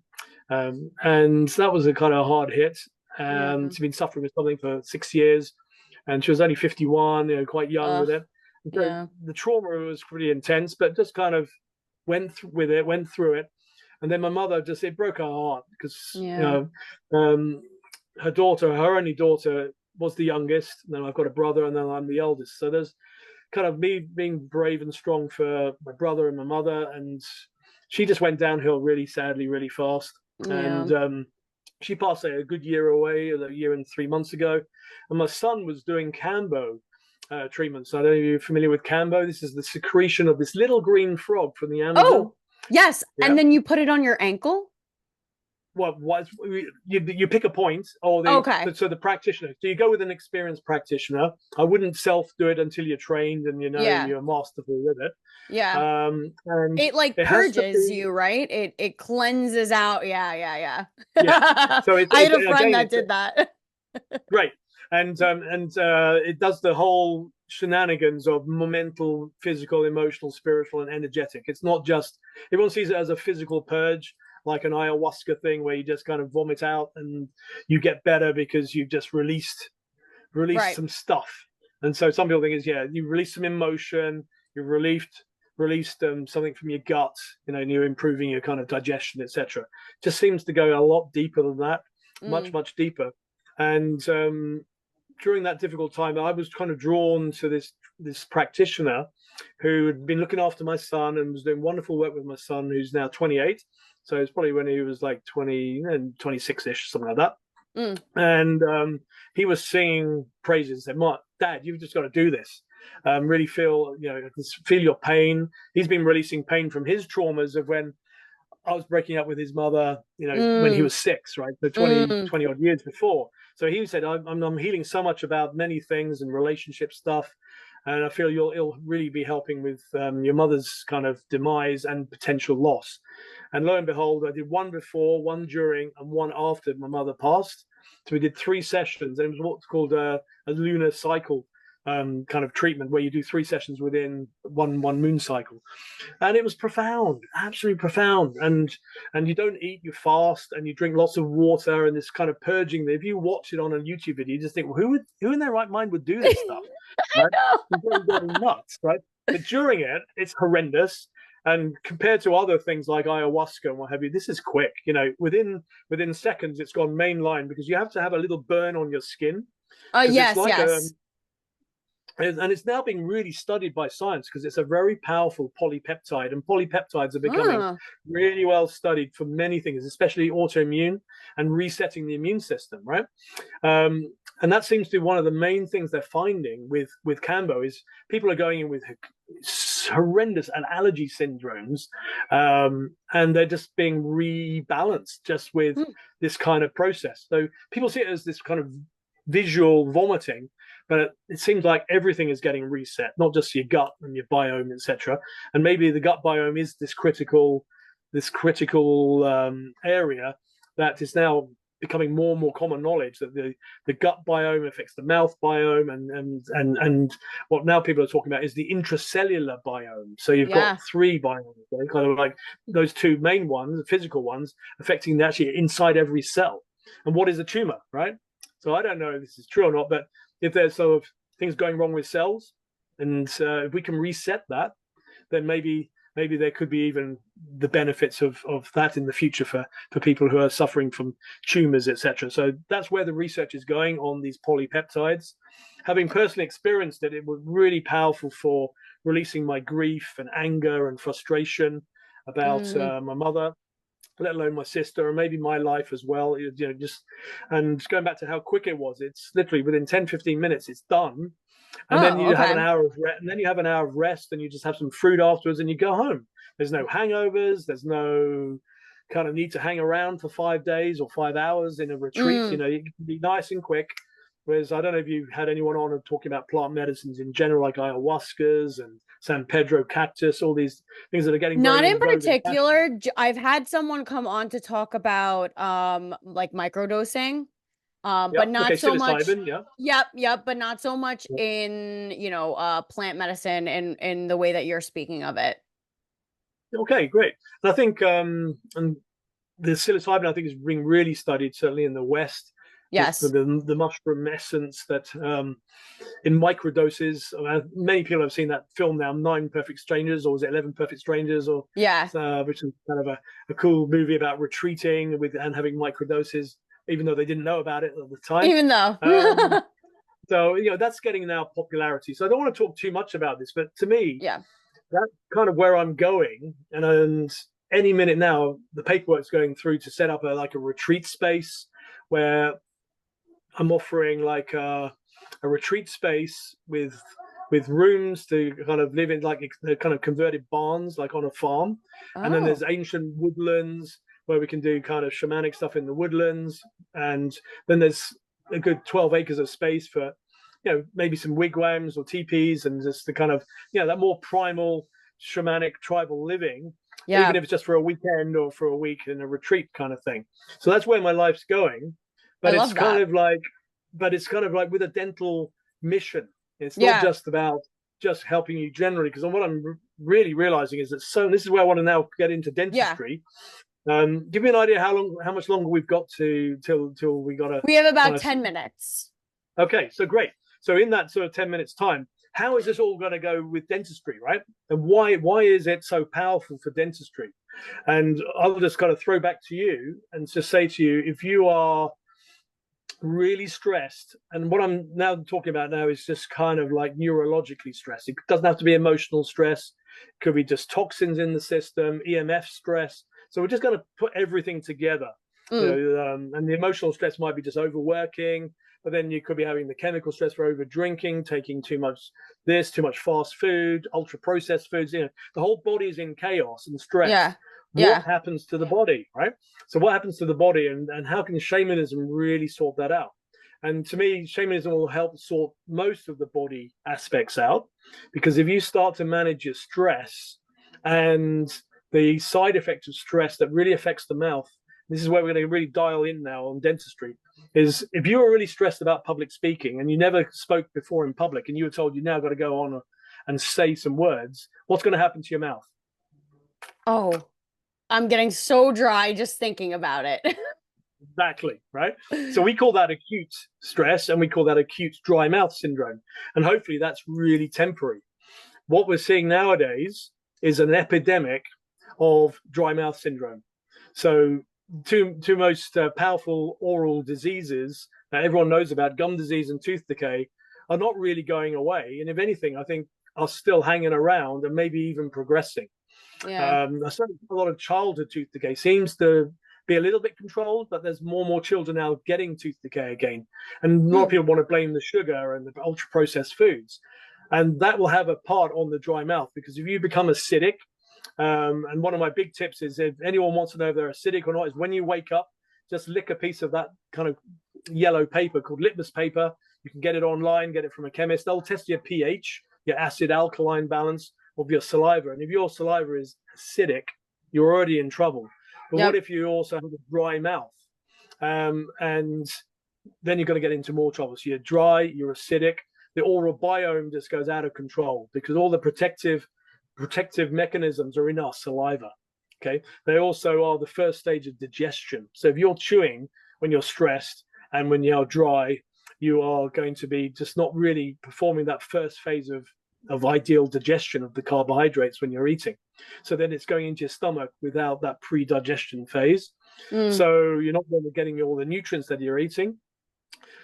And that was a kind of hard hit. She's been suffering with something for 6 years, and she was only 51, quite young with it. So the trauma was pretty intense, but just kind of went through it. And then my mother it broke her heart, because her only daughter was the youngest, and then I've got a brother, and then I'm the eldest. So there's kind of me being brave and strong for my brother and my mother, and she just went downhill really sadly, really fast. And she passed a good year away, a year and 3 months ago. And my son was doing Cambo treatments. I don't know if you're familiar with Cambo. This is the secretion of this little green frog from the Amazon. Oh, yes. Yeah. And then you put it on your ankle? What you pick a point, or so the practitioner. So you go with an experienced practitioner. I wouldn't self do it until you're trained and you're masterful with it. Yeah. And it purges you, right? It cleanses out. Yeah. So I had a friend that did that. Great. And it does the whole shenanigans of mental, physical, emotional, spiritual, and energetic. It's not just, everyone sees it as a physical purge, like an ayahuasca thing where you just kind of vomit out and you get better because you've just released some stuff. And so some people think you release some emotion, you've released something from your gut, and you're improving your kind of digestion, etc. Just seems to go a lot deeper than that, much deeper. And during that difficult time, I was kind of drawn to this practitioner who had been looking after my son and was doing wonderful work with my son, who's now 28. So it's probably when he was like 20 and 26-ish, something like that. And he was singing praises. Said, "Dad, you've just got to do this. Really feel your pain." He's been releasing pain from his traumas of when I was breaking up with his mother, when he was 6, right? So 20 odd years before. So he said, I'm healing so much about many things and relationship stuff. And I feel it'll really be helping with your mother's kind of demise and potential loss. And lo and behold, I did one before, one during, and one after my mother passed. So we did 3 sessions, and it was what's called a lunar cycle kind of treatment, where you do 3 sessions within one moon cycle. And it was profound, absolutely profound. And you don't eat, you fast, and you drink lots of water, and this kind of purging. If you watch it on a YouTube video, you just think, well, who in their right mind would do this stuff? Right? It's very nuts, right? But during it, it's horrendous. And compared to other things like ayahuasca and what have you, this is quick. Within seconds, it's gone mainline because you have to have a little burn on your skin because it's Yes, like yes. and it's now being really studied by science because it's a very powerful polypeptide, and polypeptides are becoming Ah. really well studied for many things, especially autoimmune and resetting the immune system, right? And that seems to be one of the main things they're finding with Cambo is people are going in with horrendous and allergy syndromes, and they're just being rebalanced just with Hmm. this kind of process. So people see it as this kind of visual vomiting, but it seems like everything is getting reset, not just your gut and your biome, etc. And maybe the gut biome is this critical area that is now becoming more and more common knowledge that the gut biome affects the mouth biome, and what now people are talking about is the intracellular biome. So you've got Yeah. three biomes, right? Kind of like those two main ones, the physical ones, affecting actually inside every cell. And what is a tumor, right? So I don't know if this is true or not, but if there's sort of things going wrong with cells, and if we can reset that, then maybe there could be even the benefits of that in the future for people who are suffering from tumors, etc. So that's where the research is going on these polypeptides. Having personally experienced it, it was really powerful for releasing my grief and anger and frustration about Mm. my mother, let alone my sister, or maybe my life as well. Just and going back to how quick it was, it's literally within 10-15 minutes it's done. And then Oh, you have an okay. hour of rest, and then you have an hour of rest, and you just have some fruit afterwards, and you go home. There's no hangovers. There's no kind of need to hang around for 5 days or 5 hours in a retreat. Mm. You can be nice and quick. Whereas I don't know if you had anyone on and talking about plant medicines in general, like ayahuascas and San Pedro cactus, all these things that are getting Not very in in vogue and fashion. particular. I've had someone come on to talk about like microdosing. Yeah. But Okay. not so much. Psilocybin. Yeah. Yep, yep, but not so much in, plant medicine in the way that you're speaking of it. Okay. Great. And I think and the psilocybin, I think, is being really studied, certainly in the West, with Yes. the mushroom essence that in microdoses. Many people have seen that film now, Nine Perfect Strangers, or was it 11 Perfect Strangers, or Yeah. which is kind of a cool movie about retreating with and having microdoses, even though they didn't know about it at the time. Even though. Um, so that's getting now popularity. So I don't want to talk too much about this, but to me, Yeah. that's kind of where I'm going. And any minute now, the paperwork's going through to set up a retreat space where I'm offering like a retreat space with rooms to kind of live in, like the kind of converted barns, like on a farm. And then there's Oh. ancient woodlands where we can do kind of shamanic stuff in the woodlands. And then there's a good 12 acres of space for, maybe some wigwams or teepees and just the kind of, that more primal shamanic tribal living, even Yeah. if it's just for a weekend or for a week in a retreat kind of thing. So that's where my life's going. I But it's love kind that. of like, with a dental mission. It's not Yeah. just about just helping you generally, because what I'm really realizing is that, so this is where I want to now get into Yeah. dentistry. Give me an idea how much longer we've got till we got to We have about kind of. 10 minutes. Okay, so great. So in that sort of 10 minutes time, how is this all going to go with dentistry, right? And why is it so powerful for dentistry? And I'll just kind of throw back to you and just say to you, if you are really stressed, and what I'm now talking about now is just kind of like neurologically stressed. It doesn't have to be emotional stress. It could be just toxins in the system, EMF stress. So we're just going to put everything together. Mm. And the emotional stress might be just overworking, but then you could be having the chemical stress for over drinking, taking too much too much fast food, ultra processed foods. The whole body is in chaos and stress. Yeah. What Yeah. happens to the body, right? So what happens to the body, and how can shamanism really sort that out? And to me, shamanism will help sort most of the body aspects out, because if you start to manage your stress and the side effect of stress that really affects the mouth, this is where we're going to really dial in now on dentistry, is if you were really stressed about public speaking and you never spoke before in public and you were told you now got to go on and say some words, what's going to happen to your mouth? Oh, I'm getting so dry just thinking about it. Exactly, right? So we call that acute stress, and we call that acute dry mouth syndrome. And hopefully that's really temporary. what we're seeing nowadays is an epidemic of dry mouth syndrome. So two most powerful oral diseases that everyone knows about, gum disease and tooth decay, are not really going away. And if anything, I think are still hanging around and maybe even progressing. Yeah. Certainly a lot of childhood tooth decay seems to be a little bit controlled, but there's more and more children now getting tooth decay again. And a lot of people want to blame the sugar and the ultra processed foods. And that will have a part on the dry mouth, because if you become acidic, and one of my big tips is, if anyone wants to know if they're acidic or not, is when you wake up, just lick a piece of that kind of yellow paper called litmus paper. You can get it online, get it from a chemist. They'll test your pH, your acid alkaline balance of your saliva. And if your saliva is acidic, you're already in trouble. But what if you also have a dry mouth? And then you're going to get into more trouble. So you're dry, you're acidic, the oral biome just goes out of control, because all the protective mechanisms are in our saliva. Okay, they also are the first stage of digestion. So if you're chewing when you're stressed and when you're dry, you are going to be just not really performing that first phase of ideal digestion of the carbohydrates when you're eating. So then it's going into your stomach without that pre-digestion phase. So you're not really getting all the nutrients that you're eating.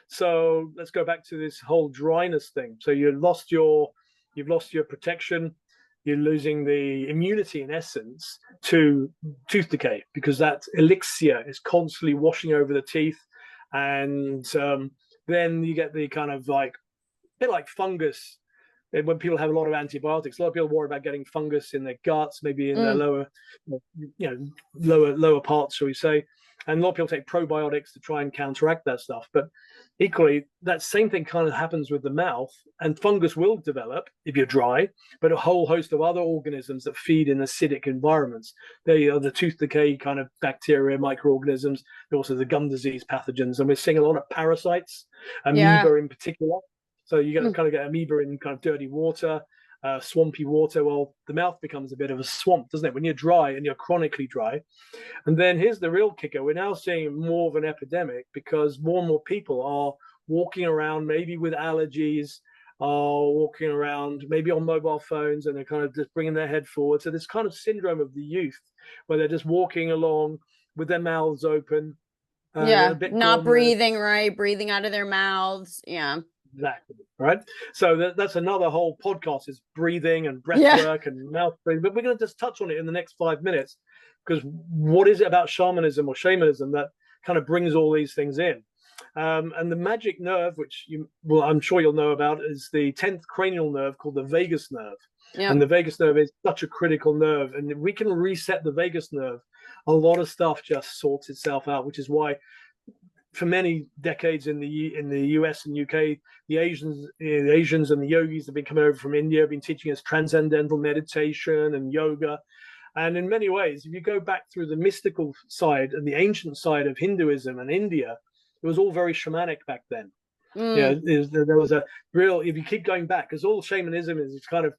So let's go back to this whole dryness thing. So you've lost your protection. You're losing the immunity, in essence, to tooth decay, because that elixir is constantly washing over the teeth. And then you get the kind of like, a bit like fungus. When people have a lot of antibiotics, a lot of people worry about getting fungus in their guts, maybe in their lower parts, shall we say. And a lot of people take probiotics to try and counteract that stuff. But equally, that same thing kind of happens with the mouth, and fungus will develop if you're dry, but a whole host of other organisms that feed in acidic environments. They are the tooth decay kind of bacteria, microorganisms, also the gum disease pathogens. And we're seeing a lot of parasites, amoeba in particular. So you kind of get amoeba in kind of dirty water, swampy water. Well, the mouth becomes a bit of a swamp, doesn't it? When you're dry and you're chronically dry. And then here's the real kicker. We're now seeing more of an epidemic, because more and more people are walking around maybe with allergies, are walking around maybe on mobile phones, and they're kind of just bringing their head forward. So this kind of syndrome of the youth, where they're just walking along with their mouths open. Not breathing right, breathing out of their mouths. Yeah. Exactly. Right. So that's another whole podcast, is breathing and breath work and mouth breathing. But we're going to just touch on it in the next 5 minutes, because what is it about shamanism that kind of brings all these things in? And the magic nerve, which I'm sure you'll know about, is the 10th cranial nerve, called the vagus nerve. And the vagus nerve is such a critical nerve. And if we can reset the vagus nerve, a lot of stuff just sorts itself out, which is why for many decades in the US and UK, the Asians and the yogis have been coming over from India, have been teaching us transcendental meditation and yoga. And in many ways, if you go back through the mystical side and the ancient side of Hinduism and India, it was all very shamanic back then. There was a real, if you keep going back, because all shamanism is kind of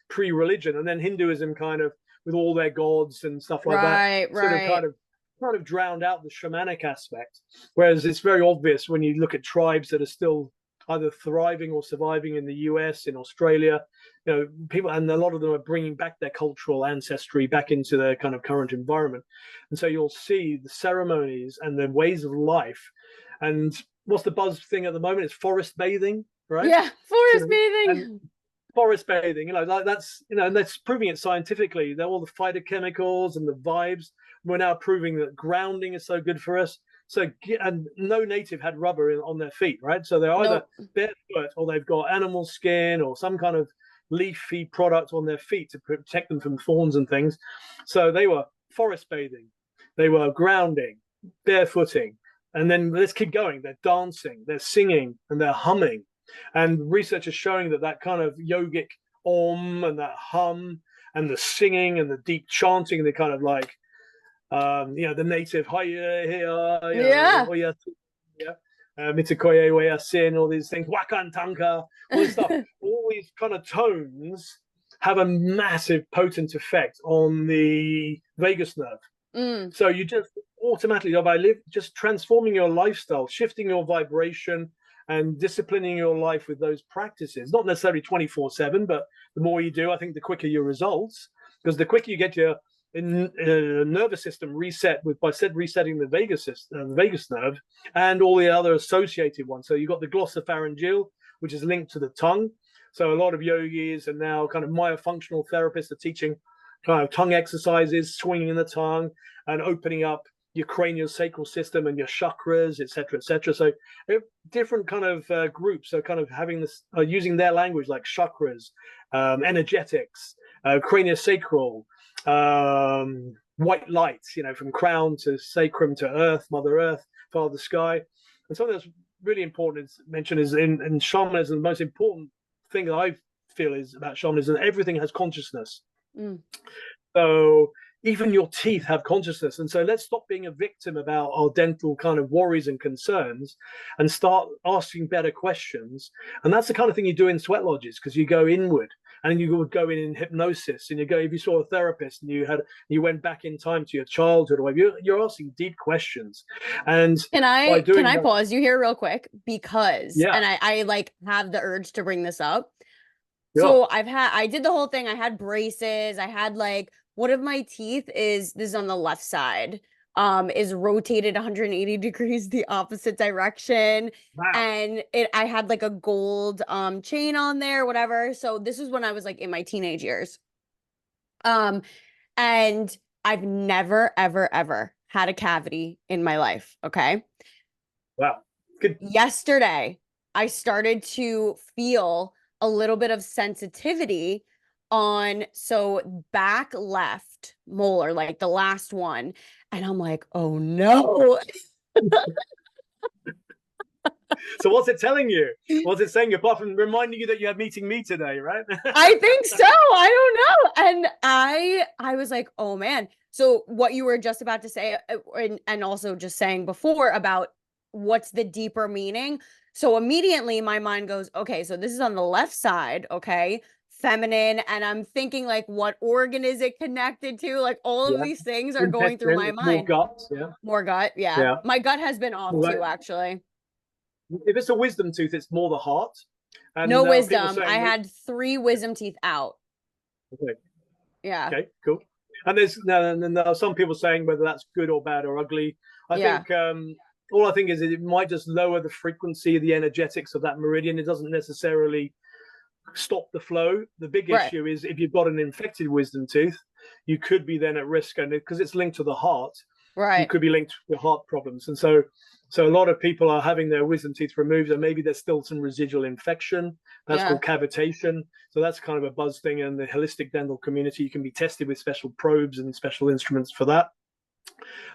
pre-religion, and then Hinduism kind of with all their gods and stuff like that, sort of kind of drowned out the shamanic aspect. Whereas it's very obvious when you look at tribes that are still either thriving or surviving in the US, in Australia, people, and a lot of them are bringing back their cultural ancestry back into their kind of current environment. And so you'll see the ceremonies and the ways of life. And what's the buzz thing at the moment? It's forest bathing, right? Yeah, forest bathing. Forest bathing, like that's, and that's proving it scientifically. They're all the phytochemicals and the vibes. We're now proving that grounding is so good for us. So, and no native had rubber on their feet, right? So they're either barefoot, or they've got animal skin or some kind of leafy product on their feet to protect them from thorns and things. So they were forest bathing, they were grounding, barefooting, and then let's keep going. They're dancing, they're singing, and they're humming. And research is showing that kind of yogic om and that hum and the singing and the deep chanting, the kind of like, the native mitakoye wea sin, all these things, wakan tanka, all this stuff, all these kind of tones have a massive potent effect on the vagus nerve. So you just automatically, by just transforming your lifestyle, shifting your vibration, and disciplining your life with those practices, not necessarily 24/7, but the more you do, I think the quicker your results, because the quicker you get your nervous system reset resetting the vagus system, the vagus nerve, and all the other associated ones. So you've got the glossopharyngeal, which is linked to the tongue. So a lot of yogis and now kind of myofunctional therapists are teaching kind of tongue exercises, swinging the tongue and opening up your craniosacral system and your chakras, etc., etc. So different kind of groups are kind of having this, using their language like chakras, energetics, craniosacral, white lights, from crown to sacrum to earth, Mother Earth, Father Sky. And something that's really important to mention is in shamanism, the most important thing that I feel is about shamanism, everything has consciousness. So even your teeth have consciousness. And so let's stop being a victim about our dental kind of worries and concerns and start asking better questions. And that's the kind of thing you do in sweat lodges, because you go inward and you would go in hypnosis, and you go, if you saw a therapist and you went back in time to your childhood, or you're asking deep questions. And can I pause you here real quick, because yeah, and I like have the urge to bring this up. yeah. So I did the whole thing. I had braces. I had like, one of my teeth this is on the left side, is rotated 180 degrees the opposite direction. Wow. And I had like a gold chain on there, whatever. So this is when I was like in my teenage years. And I've never, ever, ever had a cavity in my life. Okay. Wow. Good. Yesterday, I started to feel a little bit of sensitivity on back left molar, like the last one. And I'm like, oh no. So what's it telling you? What's it saying, apart from reminding you that you're meeting me today, right? I think so. I don't know. And I was like, oh man. So what you were just about to say, and also just saying before about what's the deeper meaning. So immediately my mind goes, okay, so this is on the left side, okay, feminine. And I'm thinking like, what organ is it connected to? Like all of these things are going through my mind. More gut, yeah. More gut, yeah. My gut has been off too, actually. If it's a wisdom tooth, it's more the heart. And no wisdom. I had 3 wisdom teeth out. Okay. Yeah. Okay, cool. And there are some people saying whether that's good or bad or ugly. I think all I think is it might just lower the frequency of the energetics of that meridian. It doesn't necessarily stop the flow. The big issue is if you've got an infected wisdom tooth, you could be then at risk, and because it's linked to the heart, you could be linked to heart problems. And so a lot of people are having their wisdom teeth removed, and maybe there's still some residual infection. That's called cavitation. So that's kind of a buzz thing in the holistic dental community. You can be tested with special probes and special instruments for that.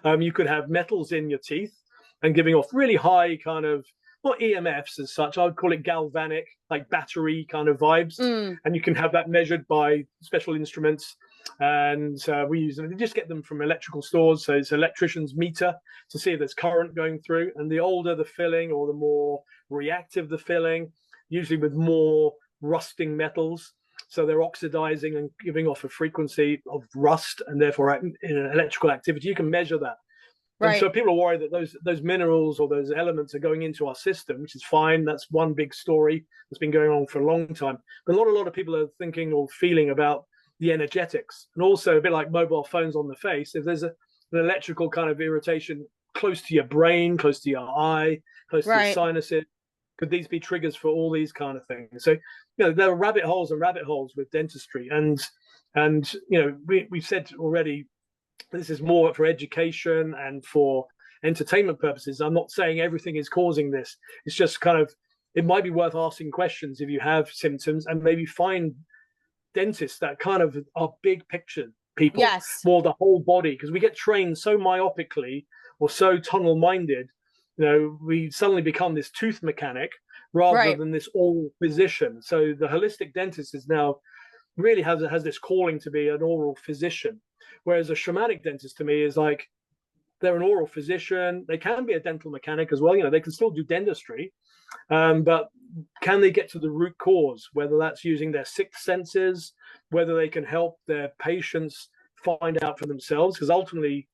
You could have metals in your teeth and giving off really high kind of, not EMFs as such, I would call it galvanic, like battery kind of vibes. And you can have that measured by special instruments. And we use them. You just get them from electrical stores. So it's an electrician's meter to see if there's current going through. And the older the filling, or the more reactive the filling, usually with more rusting metals. So they're oxidizing and giving off a frequency of rust, and therefore in an electrical activity, you can measure that. And so people are worried that those minerals or those elements are going into our system, which is fine. That's one big story that's been going on for a long time. But not a lot of people are thinking or feeling about the energetics. And also a bit like mobile phones on the face, if there's an electrical kind of irritation close to your brain, close to your eye, close to your sinuses, could these be triggers for all these kind of things? So, there are rabbit holes and rabbit holes with dentistry. And we've said already, this is more for education and for entertainment purposes. I'm not saying everything is causing this. It's just kind of, it might be worth asking questions if you have symptoms, and maybe find dentists that kind of are big picture people, more the whole body, because we get trained so myopically or so tunnel minded. We suddenly become this tooth mechanic rather than this all physician. So the holistic dentist is now really has this calling to be an oral physician, whereas a shamanic dentist to me is like, they're an oral physician. They can be a dental mechanic as well. They can still do dentistry, but can they get to the root cause, whether that's using their sixth senses, whether they can help their patients find out for themselves? Because ultimately,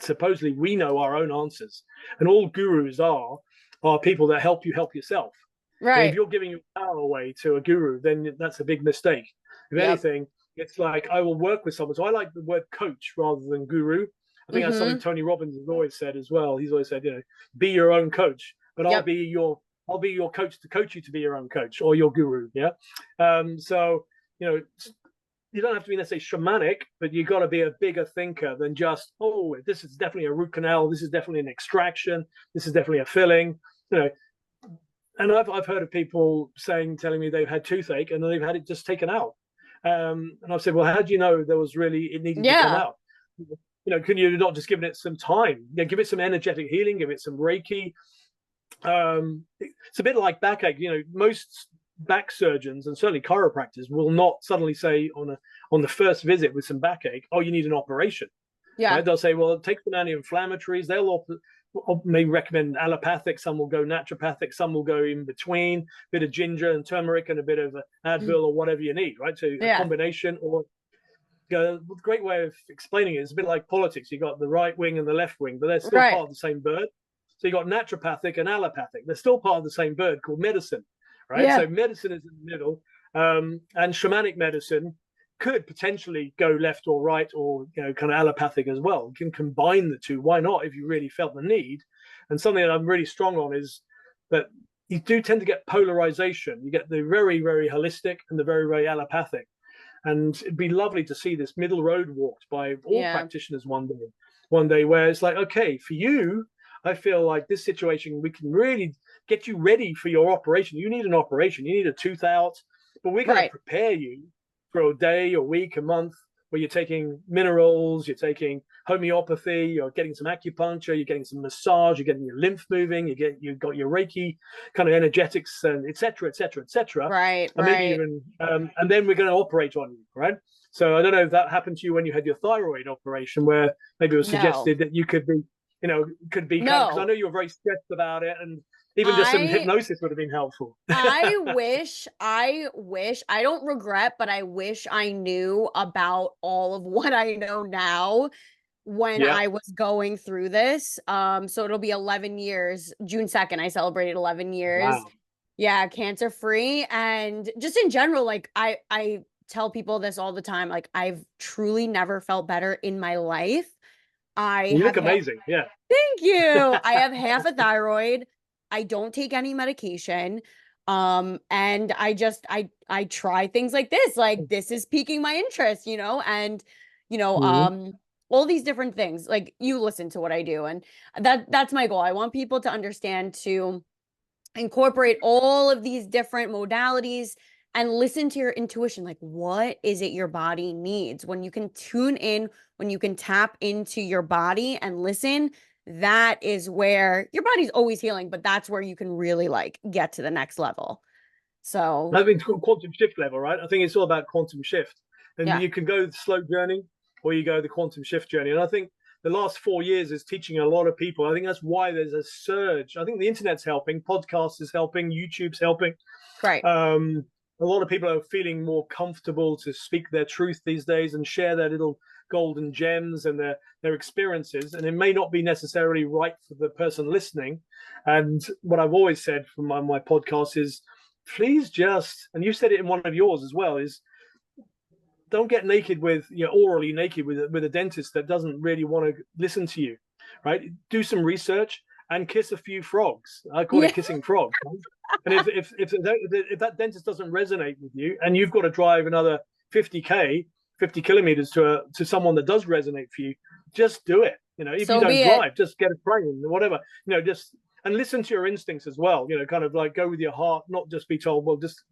supposedly, we know our own answers, and all gurus are are people that help you help yourself. And if Right. you're giving your power away to a guru, then that's a big mistake. If Yep. anything, it's like I will work with someone. So I like the word coach rather than guru. I think that's something Mm-hmm. Tony Robbins has always said as well. He's always said, be your own coach, but Yep. I'll be your coach to coach you to be your own coach or your guru. Yeah. So you don't have to be necessarily shamanic, but you got to be a bigger thinker than just, oh, this is definitely a root canal. This is definitely an extraction. This is definitely a filling. You know, and I've heard of people telling me they've had toothache and then they've had it just taken out. And I've said, well, how do you know it needed to come Yeah. out? Can you not just give it some time? Give it some energetic healing, give it some Reiki. It's a bit like backache. Most back surgeons and certainly chiropractors will not suddenly say on the first visit with some backache, oh, you need an operation. Yeah. Right? They'll say, well, take some anti-inflammatories. They'll maybe recommend allopathic. Some will go naturopathic. Some will go in between, a bit of ginger and turmeric and a bit of Advil or whatever you need, right? So a Yeah. combination. Or a great way of explaining it is a bit like politics. You got the right wing and the left wing, but they're still Right. part of the same bird. So you got naturopathic and allopathic. They're still part of the same bird called medicine, right? Yeah. So medicine is in the middle, and shamanic medicine could potentially go left or right, or kind of allopathic as well. You can combine the two. Why not? If you really felt the need. And something that I'm really strong on is that you do tend to get polarization. You get the very, very holistic and the very, very allopathic. And it'd be lovely to see this middle road walked by all practitioners one day, where it's like, okay, for you, I feel like this situation, we can really get you ready for your operation. You need an operation. You need a tooth out, but we're going to prepare you for a day, a week, a month, where you're taking minerals, you're taking homeopathy, you're getting some acupuncture, you're getting some massage, you're getting your lymph moving, you've got your Reiki kind of energetics, and et cetera, et cetera, et cetera. Right. And maybe even, and then we're going to operate on you, right? So I don't know if that happened to you when you had your thyroid operation, where maybe it was suggested that you could be, because I know you were very stressed about it, and even just some hypnosis would have been helpful. I wish, I don't regret, but I wish I knew about all of what I know now when I was going through this. So it'll be 11 years, June 2nd, I celebrated 11 years. Wow. Yeah, cancer free. And just in general, like I tell people this all the time, like I've truly never felt better in my life. You look amazing. Yeah. Thank you. I have half a thyroid. I don't take any medication. And I try things like this. Like this is piquing my interest, and all these different things. Like you listen to what I do, and that's my goal. I want people to understand, to incorporate all of these different modalities and listen to your intuition. Like, what is it your body needs? When you can tune in, when you can tap into your body and listen, that is where your body's always healing, but that's where you can really like get to the next level. So I think it's called quantum shift level, right? I think it's all about quantum shift. And you can go the slow journey or you go the quantum shift journey. And I think the last 4 years is teaching a lot of people. I think that's why there's a surge. I think the internet's helping, podcasts is helping, YouTube's helping. Right. A lot of people are feeling more comfortable to speak their truth these days and share their little golden gems and their experiences. And it may not be necessarily right for the person listening. And what I've always said from my podcast is, please just, and you said it in one of yours as well, is don't get naked orally naked with a dentist that doesn't really want to listen to you, right? Do some research and kiss a few frogs. I call it kissing frogs. And if that dentist doesn't resonate with you, and you've got to drive another 50 kilometers to someone that does resonate for you, just do it. If you don't drive, just get a train or whatever. Just and listen to your instincts as well. Kind of like go with your heart, not just be told, well, just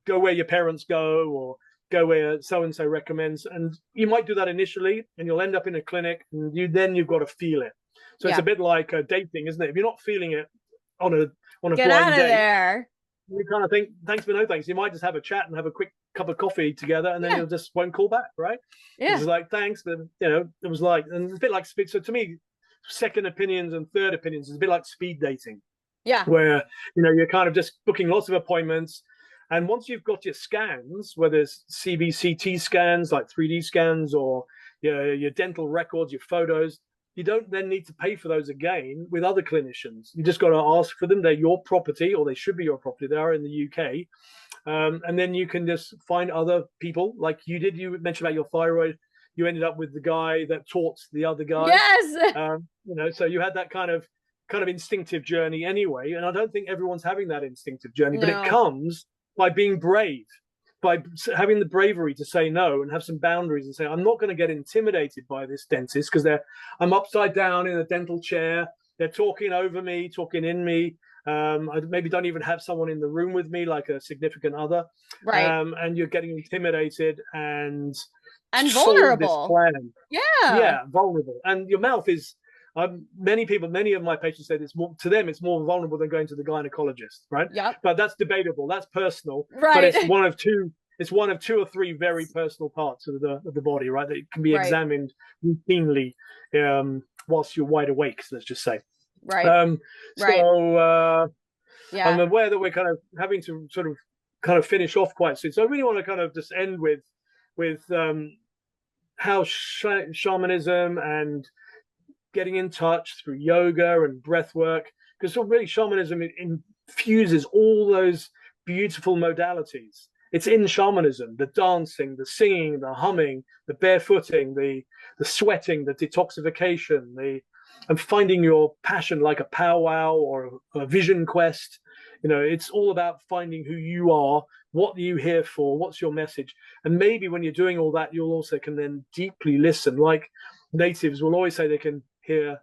go where your parents go or go where so-and-so recommends. And you might do that initially and you'll end up in a clinic, and you've got to feel it. So it's a bit like dating, isn't it? If you're not feeling it on a get blind out of date, there. You kind of think, thanks but no thanks. You might just have a chat and have a quick cup of coffee together, and then you'll just won't call back, right? Yeah. It's like, thanks, but it was like, and it's a bit like speed. So to me, second opinions and third opinions is a bit like speed dating. Yeah. Where, you're kind of just booking lots of appointments. And once you've got your scans, whether it's CBCT scans, like 3D scans, or your dental records, your photos, you don't then need to pay for those again with other clinicians. You just got to ask for them. They're your property, or they should be your property. They are in the UK. And then you can just find other people like you did. You mentioned about your thyroid. You ended up with the guy that taught the other guy. Yes. So you had that kind of instinctive journey anyway. And I don't think everyone's having that instinctive journey, but it comes by being brave, by having the bravery to say no and have some boundaries and say, I'm not going to get intimidated by this dentist because I'm upside down in a dental chair. They're talking over me, talking in me. I maybe don't even have someone in the room with me, like a significant other. Right. And you're getting intimidated and vulnerable. This plan. Yeah, vulnerable. And your mouth is. Many of my patients say this more to them. It's more vulnerable than going to the gynecologist, right? Yeah. But that's debatable. That's personal. Right. But it's one of two. It's one of two or three very personal parts of the body, right? That can be examined routinely whilst you're wide awake. Let's just say. Right. So I'm aware that we're kind of having to sort of finish off quite soon. So I really want to kind of just end with how shamanism and getting in touch through yoga and breath work, because really shamanism infuses all those beautiful modalities. It's in shamanism, the dancing, the singing, the humming, the barefooting, the sweating, the detoxification, and finding your passion like a powwow or a vision quest. It's all about finding who you are, what are you here for, what's your message. And maybe when you're doing all that, you'll also can then deeply listen. Like natives will always say they can hear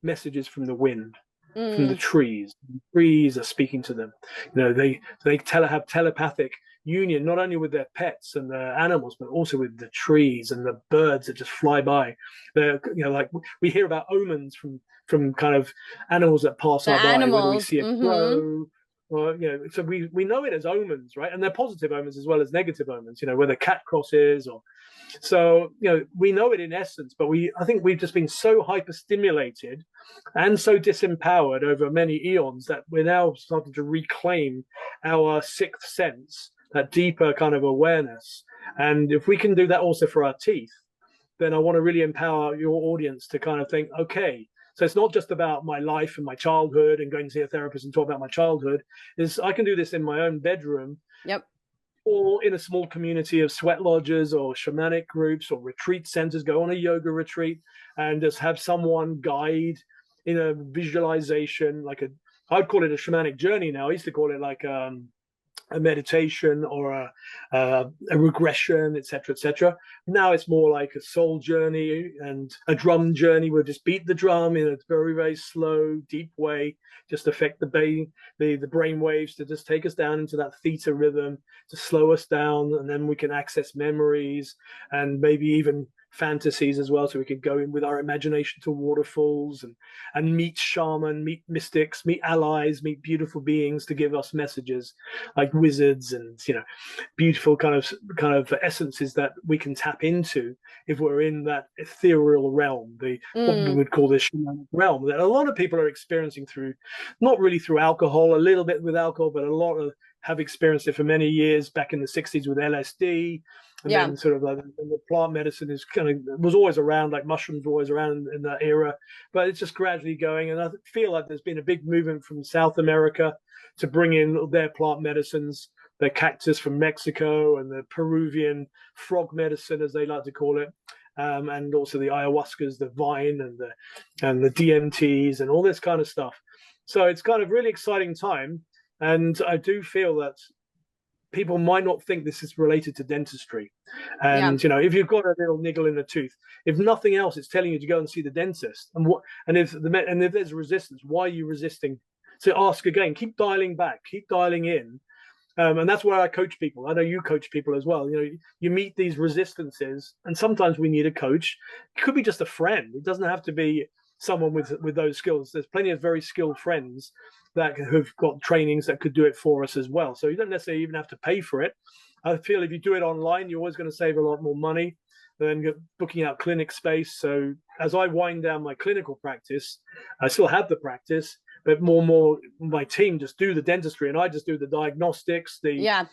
messages from the wind, from the trees. The trees are speaking to them. They have telepathic union, not only with their pets and their animals, but also with the trees and the birds that just fly by. Like we hear about omens from kind of animals that pass our by, whether we see a crow. Well, so we know it as omens, right? And they're positive omens as well as negative omens, where the cat crosses or so, we know it in essence, but I think we've just been so hyper-stimulated and so disempowered over many eons that we're now starting to reclaim our sixth sense, that deeper kind of awareness. And if we can do that also for our teeth, then I want to really empower your audience to kind of think, okay, so it's not just about my life and my childhood and going to see a therapist and talk about my childhood. I can do this in my own bedroom. Yep. Or in a small community of sweat lodges or shamanic groups or retreat centers, go on a yoga retreat and just have someone guide in a visualization, I'd call it a shamanic journey now. I used to call it like a meditation or a regression, etc., etc. Now it's more like a soul journey and a drum journey. We'll just beat the drum in a very, very slow, deep way, just affect the brain waves to just take us down into that theta rhythm, to slow us down, and then we can access memories and maybe even fantasies as well, so we could go in with our imagination to waterfalls and meet shaman, meet mystics, meet allies, meet beautiful beings to give us messages like wizards and beautiful kind of essences that we can tap into if we're in that ethereal realm, what we would call the shamanic realm, that a lot of people are experiencing through, not really through alcohol, a little bit with alcohol, but a lot of have experienced it for many years back in the 60s with LSD. And then sort of the plant medicine was always around, like mushrooms were always around in that era, but it's just gradually going. And I feel like there's been a big movement from South America to bring in their plant medicines, the cactus from Mexico and the Peruvian frog medicine, as they like to call it. And also the ayahuascas, the vine and the DMTs and all this kind of stuff. So it's kind of really exciting time. And I do feel that people might not think this is related to dentistry. And, if you've got a little niggle in the tooth, if nothing else, it's telling you to go and see the dentist. And if there's resistance, why are you resisting? So ask again, keep dialing back, keep dialing in. And that's where I coach people. I know you coach people as well. You meet these resistances, and sometimes we need a coach. It could be just a friend. It doesn't have to be someone with those skills. There's plenty of very skilled friends that have got trainings that could do it for us as well. So you don't necessarily even have to pay for it. I feel if you do it online, you're always going to save a lot more money than booking out clinic space. So as I wind down my clinical practice, I still have the practice, but more and more my team just do the dentistry, and I just do the diagnostics, the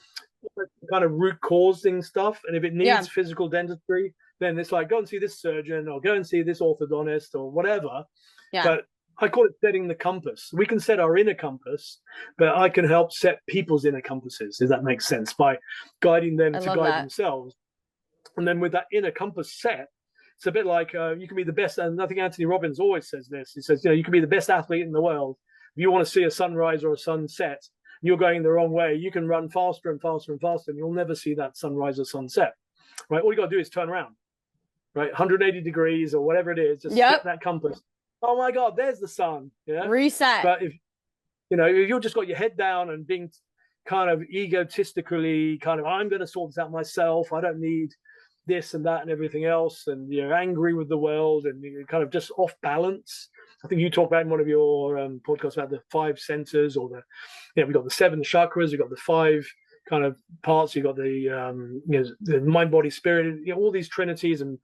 kind of root causing stuff. And if it needs physical dentistry, then it's like, go and see this surgeon or go and see this orthodontist or whatever. Yeah. But I call it setting the compass. We can set our inner compass, but I can help set people's inner compasses, if that makes sense, by guiding them to guide themselves. And then with that inner compass set, it's a bit like you can be the best. And I think Anthony Robbins always says this. He says, you can be the best athlete in the world. If you want to see a sunrise or a sunset, you're going the wrong way. You can run faster and faster and faster, and you'll never see that sunrise or sunset. Right? All you got to do is turn around. Right? 180 degrees or whatever it is. Just set that compass. Oh my God, there's the sun. Yeah. Reset. But if you've just got your head down and being kind of egotistically I'm going to sort this out myself. I don't need this and that and everything else. And you're angry with the world and you're kind of just off balance. I think you talked about in one of your podcasts about the 5 centers or we've got the 7 chakras. We've got the 5 kind of parts. You've got the mind, body, spirit, all these trinities and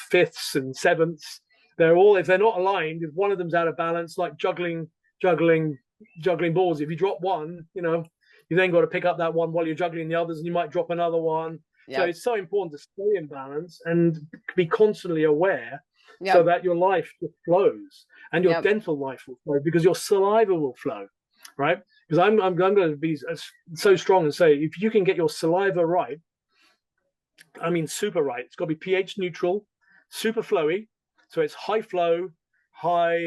fifths and sevenths. They're all, if they're not aligned, if one of them's out of balance, like juggling balls. If you drop one, you then got to pick up that one while you're juggling the others, and you might drop another one. Yep. So it's so important to stay in balance and be constantly aware, so that your life just flows and your dental life will flow, because your saliva will flow, right? Because I'm going to be so strong and say, if you can get your saliva right, I mean super right, it's got to be pH neutral, super flowy. So it's high flow, high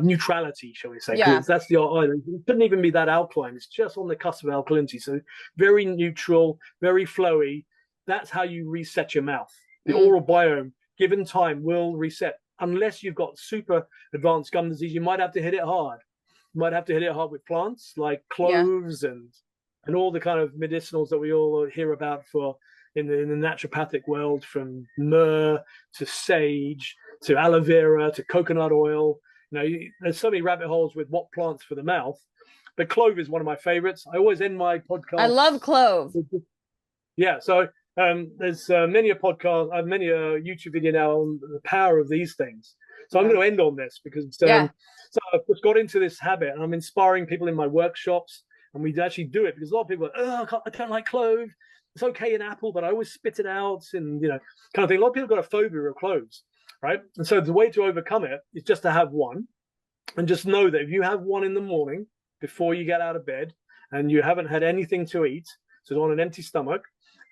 neutrality, shall we say? Yeah. That's the island. It couldn't even be that alkaline. It's just on the cusp of alkalinity. So very neutral, very flowy. That's how you reset your mouth. The oral biome, given time, will reset. Unless you've got super advanced gum disease, you might have to hit it hard. You might have to hit it hard with plants like cloves and all the kind of medicinals that we all hear about in the naturopathic world, from myrrh to sage to aloe vera to coconut oil. There's so many rabbit holes with what plants for the mouth, but clove is one of my favorites. I always end my podcast. I love clove. Yeah, so there's many a podcast, many a YouTube video now on the power of these things. So I'm going to end on this because so I've just got into this habit, and I'm inspiring people in my workshops, and we actually do it because a lot of people are, I don't like clove. It's okay in apple, but I always spit it out, and kind of thing. A lot of people got a phobia of cloves, right? And so the way to overcome it is just to have one, and just know that if you have one in the morning before you get out of bed, and you haven't had anything to eat, so it's on an empty stomach,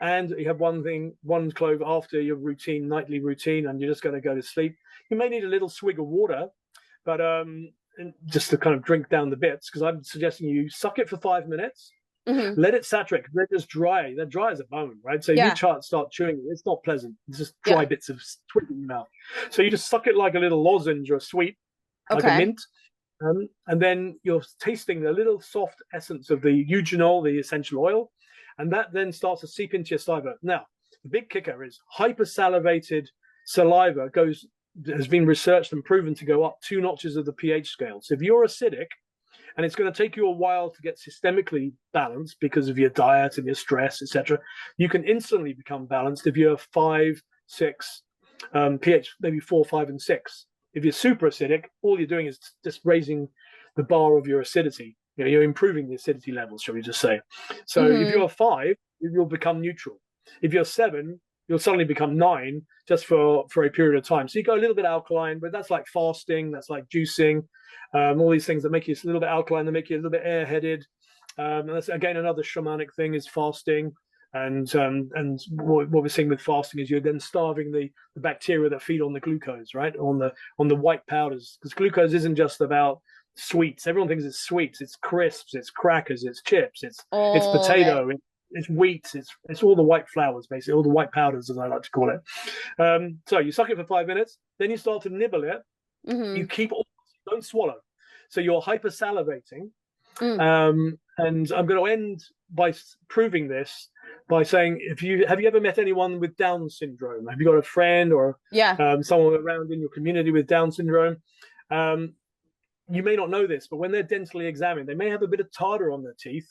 and you have one clove after your nightly routine, and you're just going to go to sleep, you may need a little swig of water, but just to kind of drink down the bits, because I'm suggesting you suck it for 5 minutes. Mm-hmm. Let it saturate, because they're just dry. They're dry as a bone, right? So if you start chewing it, it's not pleasant. It's just dry bits of twig in your mouth. So you just suck it like a little lozenge or sweet, like a mint. And then you're tasting the little soft essence of the eugenol, the essential oil, and that then starts to seep into your saliva. Now, the big kicker is hypersalivated saliva has been researched and proven to go up 2 notches of the pH scale. So if you're acidic, and it's going to take you a while to get systemically balanced because of your diet and your stress, etc., you can instantly become balanced if you're 5, 6, pH maybe 4, 5, and 6. If you're super acidic, all you're doing is just raising the bar of your acidity. You're improving the acidity levels, shall we just say. So if you're 5, you'll become neutral. If you're 7, you'll suddenly become 9 just for a period of time. So you go a little bit alkaline, but that's like fasting, that's like juicing, all these things that make you a little bit alkaline, that make you a little bit airheaded. And that's, again, another shamanic thing is fasting. And what we're seeing with fasting is you're then starving the bacteria that feed on the glucose, right? On the white powders, because glucose isn't just about sweets. Everyone thinks it's sweets. It's crisps, it's crackers, it's chips, it's potato, it's wheat, it's all the white flours, basically, all the white powders, as I like to call it. So you suck it for 5 minutes, then you start to nibble it. Mm-hmm. You don't swallow. So you're hypersalivating. And I'm going to end by proving this by saying, have you ever met anyone with Down syndrome? Have you got a friend or someone around in your community with Down syndrome? You may not know this, but when they're dentally examined, they may have a bit of tartar on their teeth,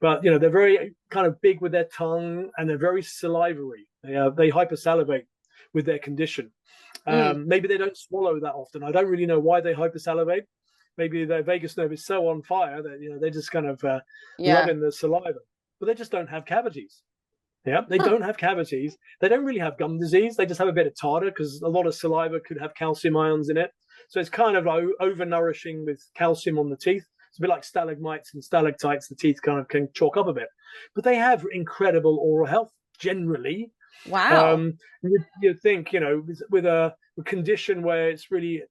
but they're very kind of big with their tongue, and they're very salivary. They hypersalivate with their condition. Maybe they don't swallow that often. I don't really know why they hypersalivate. Maybe their vagus nerve is so on fire that they just kind of rub in the saliva, but they just don't have cavities. Yeah, they Huh. don't have cavities. They don't really have gum disease. They just have a bit of tartar because a lot of saliva could have calcium ions in it. So it's kind of like over-nourishing with calcium on the teeth. It's a bit like stalagmites and stalactites. The teeth kind of can chalk up a bit. But they have incredible oral health generally. Wow. You'd think, with a condition where it's really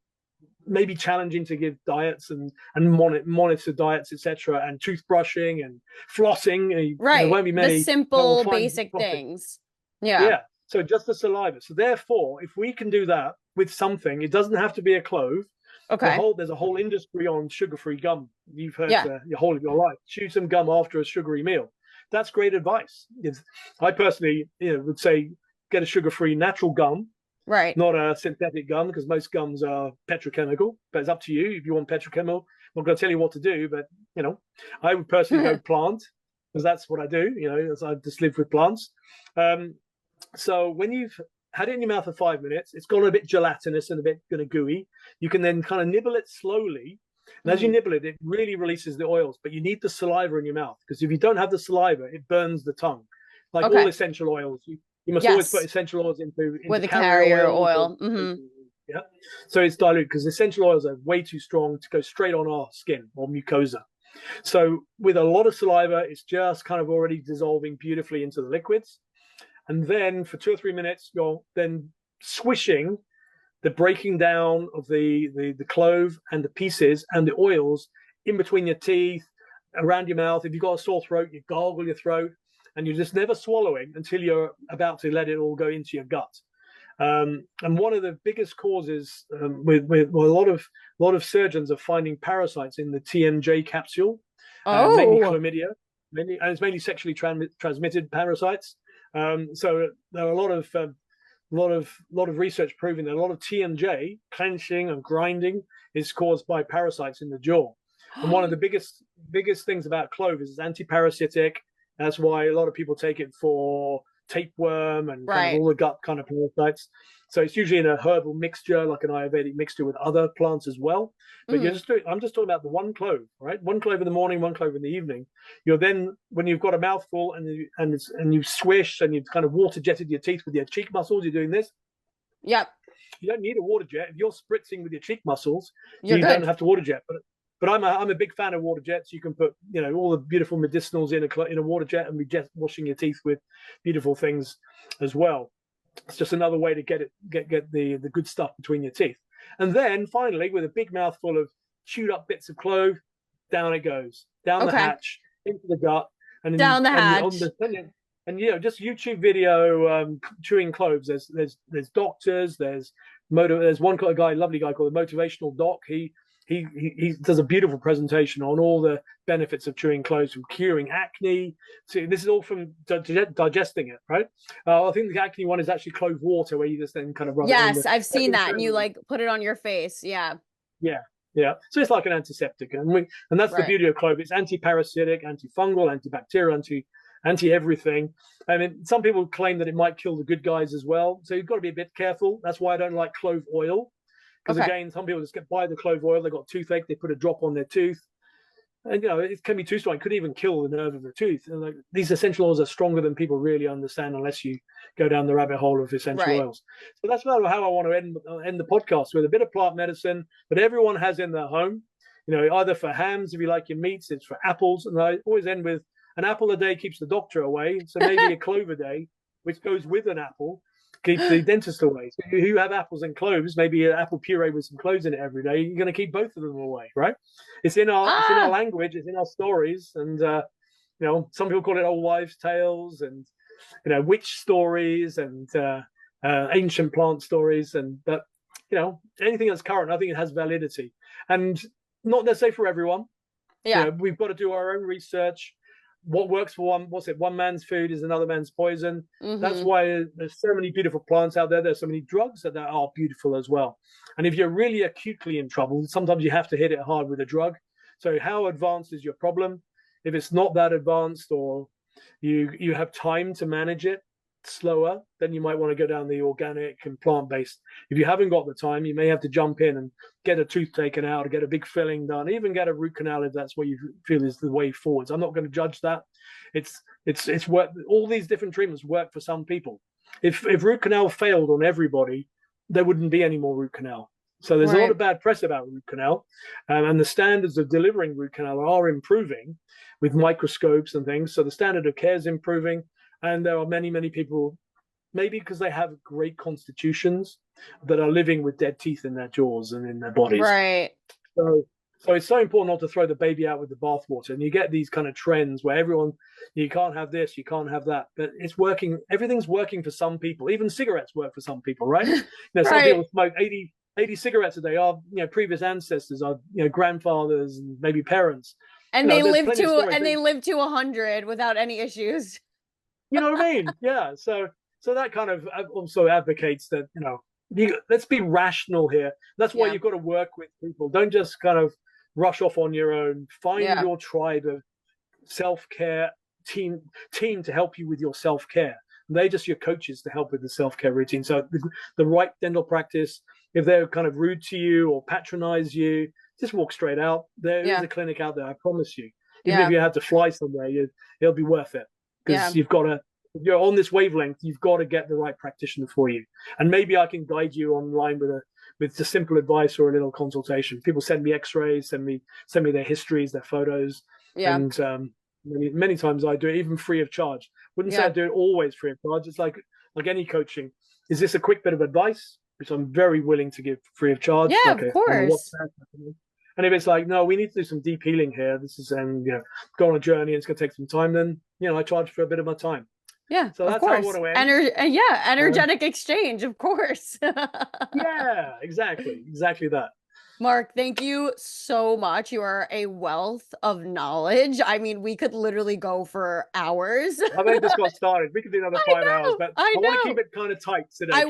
maybe challenging to give diets and monitor diets, etc., and toothbrushing and flossing. There Right. won't be The many that will simple, find basic flossing. things. Yeah. Yeah, so just the saliva. So therefore, if we can do that with something, it doesn't have to be a clove. Okay. There's a whole industry on sugar-free gum. You've heard Yeah. your whole of your life. Chew some gum after a sugary meal. That's great advice. I personally, would say get a sugar-free natural gum, Right. not a synthetic gum, because most gums are petrochemical. But it's up to you if you want petrochemical. I'm not going to tell you what to do, but I would personally go plant because that's what I do. I just live with plants. So when you've had it in your mouth for 5 minutes, it's gone a bit gelatinous and a bit kind of gooey. You can then kind of nibble it slowly. And as you nibble it, it really releases the oils. But you need the saliva in your mouth because if you don't have the saliva, it burns the tongue. Like all Okay. essential oils, you must always put Yes. essential oils into With a carrier carrier oils or oil. yeah. So it's diluted because essential oils are way too strong to go straight on our skin or mucosa. So with a lot of saliva, it's just kind of already dissolving beautifully into the liquids. And then for 2 or 3 minutes, you're then swishing the breaking down of the clove and the pieces and the oils in between your teeth, around your mouth. If you've got a sore throat, you gargle your throat, and you're just never swallowing until you're about to let it all go into your gut. And one of the biggest causes with a lot of surgeons are finding parasites in the TMJ capsule, mainly Oh, chlamydia, and it's mainly sexually transmitted parasites. So there are a lot of research proving that a lot of TMJ, clenching and grinding, is caused by parasites in the jaw. And one of the biggest things about clove is it's anti-parasitic. That's why a lot of people take it for tapeworm and kind of right. all the gut kind of parasites. So it's usually in a herbal mixture, like an Ayurvedic mixture with other plants as well. But I'm just talking about the one clove, right? One clove in the morning, one clove in the evening. You're then, when you've got a mouthful and you swish and you've kind of water jetted your teeth with your cheek muscles, you're doing this. Yep. You don't need a water jet. If you're spritzing with your cheek muscles, You're you don't good. have to water jet. But I'm a big fan of water jets. You can put all the beautiful medicinals in a water jet and be just washing your teeth with beautiful things as well. It's just another way to get the good stuff between your teeth. And then finally, with a big mouthful of chewed up bits of clove, down it goes, down the Okay. hatch, into the gut, Down the on hatch. the and just YouTube video chewing cloves. There's doctors. There's one guy, lovely guy called the Motivational Doc. He does a beautiful presentation on all the benefits of chewing cloves, from curing acne. So this is all from digesting it, right? I think the acne one is actually clove water, where you just then kind of rub it on Yes, the I've seen that. And you internally. like put it on your face. Yeah. Yeah, yeah. So it's like an antiseptic, and that's the Right. beauty of clove. It's anti-parasitic, antifungal, antibacterial, anti everything. I mean, some people claim that it might kill the good guys as well. So you've got to be a bit careful. That's why I don't like clove oil. Because Okay. again, some people just buy the clove oil. They've got toothache. They put a drop on their tooth, and it can be too strong. It could even kill the nerve of the tooth. And these essential oils are stronger than people really understand, unless you go down the rabbit hole of essential Right. oils. So that's how I want to end the podcast, with a bit of plant medicine that everyone has in their home. Either for hams, if you like your meats, it's for apples, and I always end with an apple a day keeps the doctor away. So maybe a clove a day, which goes with an apple, keeps the dentist away. So if you have apples and cloves, maybe an apple puree with some cloves in it every day, you're going to keep both of them away, right? It's in our Ah, language, it's in our stories, and some people call it old wives' tales, and witch stories, and ancient plant stories, but anything that's current, I think it has validity, and not necessarily for everyone. yeah. We've got to do our own research. What works for one man's food is another man's poison. That's Mm-hmm. why there's so many beautiful plants out there. There's so many drugs that are beautiful as well. And if you're really acutely in trouble, sometimes you have to hit it hard with a drug. So how advanced is your problem? If it's not that advanced, or you have time to manage it, slower, then you might want to go down the organic and plant-based. If you haven't got the time, you may have to jump in and get a tooth taken out, or get a big filling done, even get a root canal if that's what you feel is the way forwards. I'm not going to judge that. It's work. All these different treatments work for some people. If root canal failed on everybody, there wouldn't be any more root canal. So there's a lot of bad press about root canal, and the standards of delivering root canal are improving with microscopes and things. So the standard of care is improving, and there are many, many people, maybe because they have great constitutions, that are living with dead teeth in their jaws and in their bodies. Right. So it's so important not to throw the baby out with the bathwater. And you get these kind of trends where everyone, you can't have this, you can't have that, but it's working. Everything's working for some people. Even cigarettes work for some people, right? Some people smoke 80 cigarettes a day. Our previous ancestors, our grandfathers and maybe parents, and they live to 100 without any issues. You know what I mean? Yeah. So that kind of also advocates that let's be rational here. That's why you've got to work with people. Don't just kind of rush off on your own. Find your tribe of self-care team to help you with your self-care. They're just your coaches to help with the self-care routine. So the right dental practice, if they're kind of rude to you or patronize you, just walk straight out. There is a clinic out there, I promise you. Even if you have to fly somewhere, it'll be worth it. Because you've got to, if you're on this wavelength, you've got to get the right practitioner for you. And maybe I can guide you online with just simple advice or a little consultation. People send me x-rays, send me their histories, their photos. And many times I do it even free of charge. Wouldn't say I do it always free of charge. It's like any coaching. Is this a quick bit of advice, which I'm very willing to give free of charge? Yeah, of course. And if it's like, no, we need to do some deep healing here, this is go on a journey and it's going to take some time, then I charge for a bit of my time. Yeah, so that's of course. How I want to end. Energetic exchange, of course. Yeah, exactly that. Marc, thank you so much. You are a wealth of knowledge. I mean, we could literally go for hours. I think this got started. We could do another 5 hours, but I want to keep it kind of tight today. I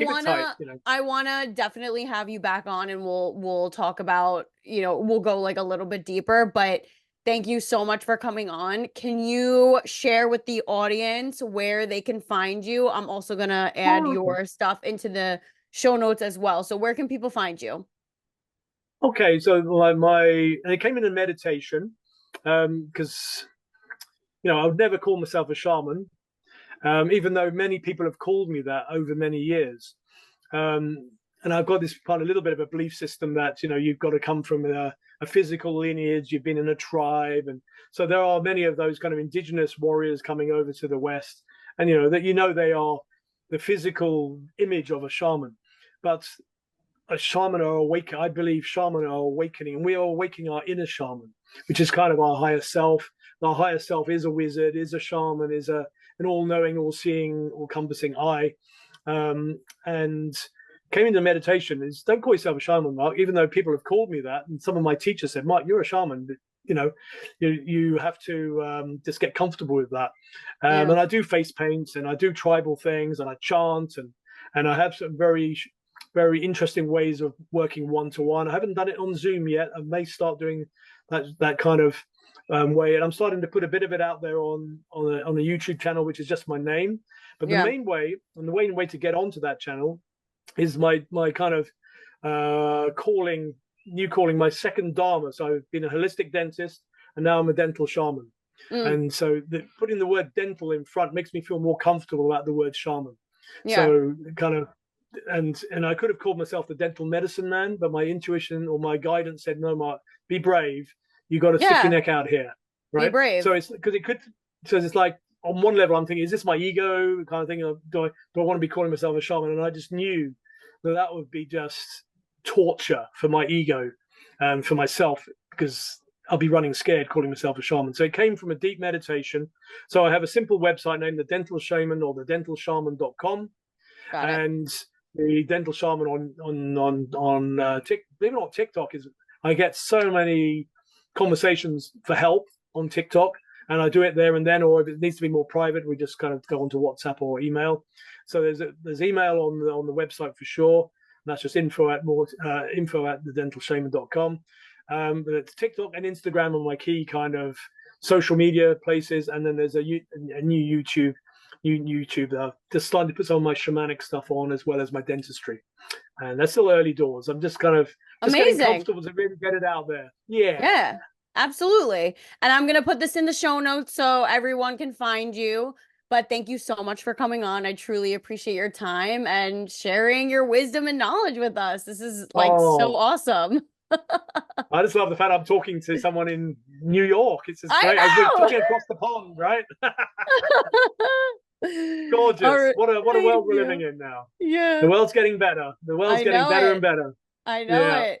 want to definitely have you back on, and we'll talk about, we'll go like a little bit deeper, but thank you so much for coming on. Can you share with the audience where they can find you? I'm also going to add your stuff into the show notes as well. So where can people find you? Okay, so it came in a meditation, because I would never call myself a shaman, even though many people have called me that over many years. And I've got this kind of little bit of a belief system that you've got to come from a physical lineage, you've been in a tribe, and so there are many of those kind of indigenous warriors coming over to the West, and that they are the physical image of a shaman, but a shaman are awake. I believe shaman are awakening, and we are awakening our inner shaman, which is kind of our higher self. Our higher self is a wizard, is a shaman, is an all-knowing, all-seeing, all-encompassing I. And came into meditation is, don't call yourself a shaman, Marc, even though people have called me that. And some of my teachers said, Marc, you're a shaman. But, you have to just get comfortable with that. And I do face paints, and I do tribal things, and I chant, and I have some very, very interesting ways of working one-to-one. I haven't done it on Zoom yet. I may start doing that kind of way, and I'm starting to put a bit of it out there on the YouTube channel, which is just my name. But the main way, and the main way to get onto that channel is my kind of calling, my second dharma. So I've been a holistic dentist, and now I'm a dental shaman. And so putting the word dental in front makes me feel more comfortable about the word shaman. So kind of, and I could have called myself the dental medicine man, but my intuition or my guidance said, no, Marc, be brave. You got to stick your neck out here, right? Be brave. So it's because it's like, on one level, I'm thinking, is this my ego kind of thing? Do I want to be calling myself a shaman? And I just knew that would be just torture for my ego and for myself, because I'll be running scared calling myself a shaman. So it came from a deep meditation. So I have a simple website named The Dental Shaman, or thedentalshaman.com. And the Dental Shaman on TikTok is, I get so many conversations for help on TikTok, and I do it there and then, or if it needs to be more private, we just kind of go onto WhatsApp or email. So there's email on the website for sure. And that's just info at thedentalshaman.com. But it's TikTok and Instagram are my key kind of social media places, and then there's a new YouTube YouTube. Just starting to put some of my shamanic stuff on as well as my dentistry, and that's still early doors. I'm just kind of just getting Amazing. comfortable to really get it out there. Yeah. Yeah, absolutely. And I'm going to put this in the show notes so everyone can find you. But thank you so much for coming on. I truly appreciate your time and sharing your wisdom and knowledge with us. This is like so Oh, awesome. I just love the fact I'm talking to someone in New York. It's just great. We're I talking across the pond, right? know. All Gorgeous. right. What a Thank world we're living you. in now. The Yeah, world's getting better. The world's I getting know better and it. better. I know Yeah. it.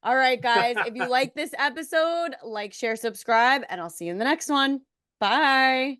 All right, guys. If you like this episode, like, share, subscribe, and I'll see you in the next one. Bye.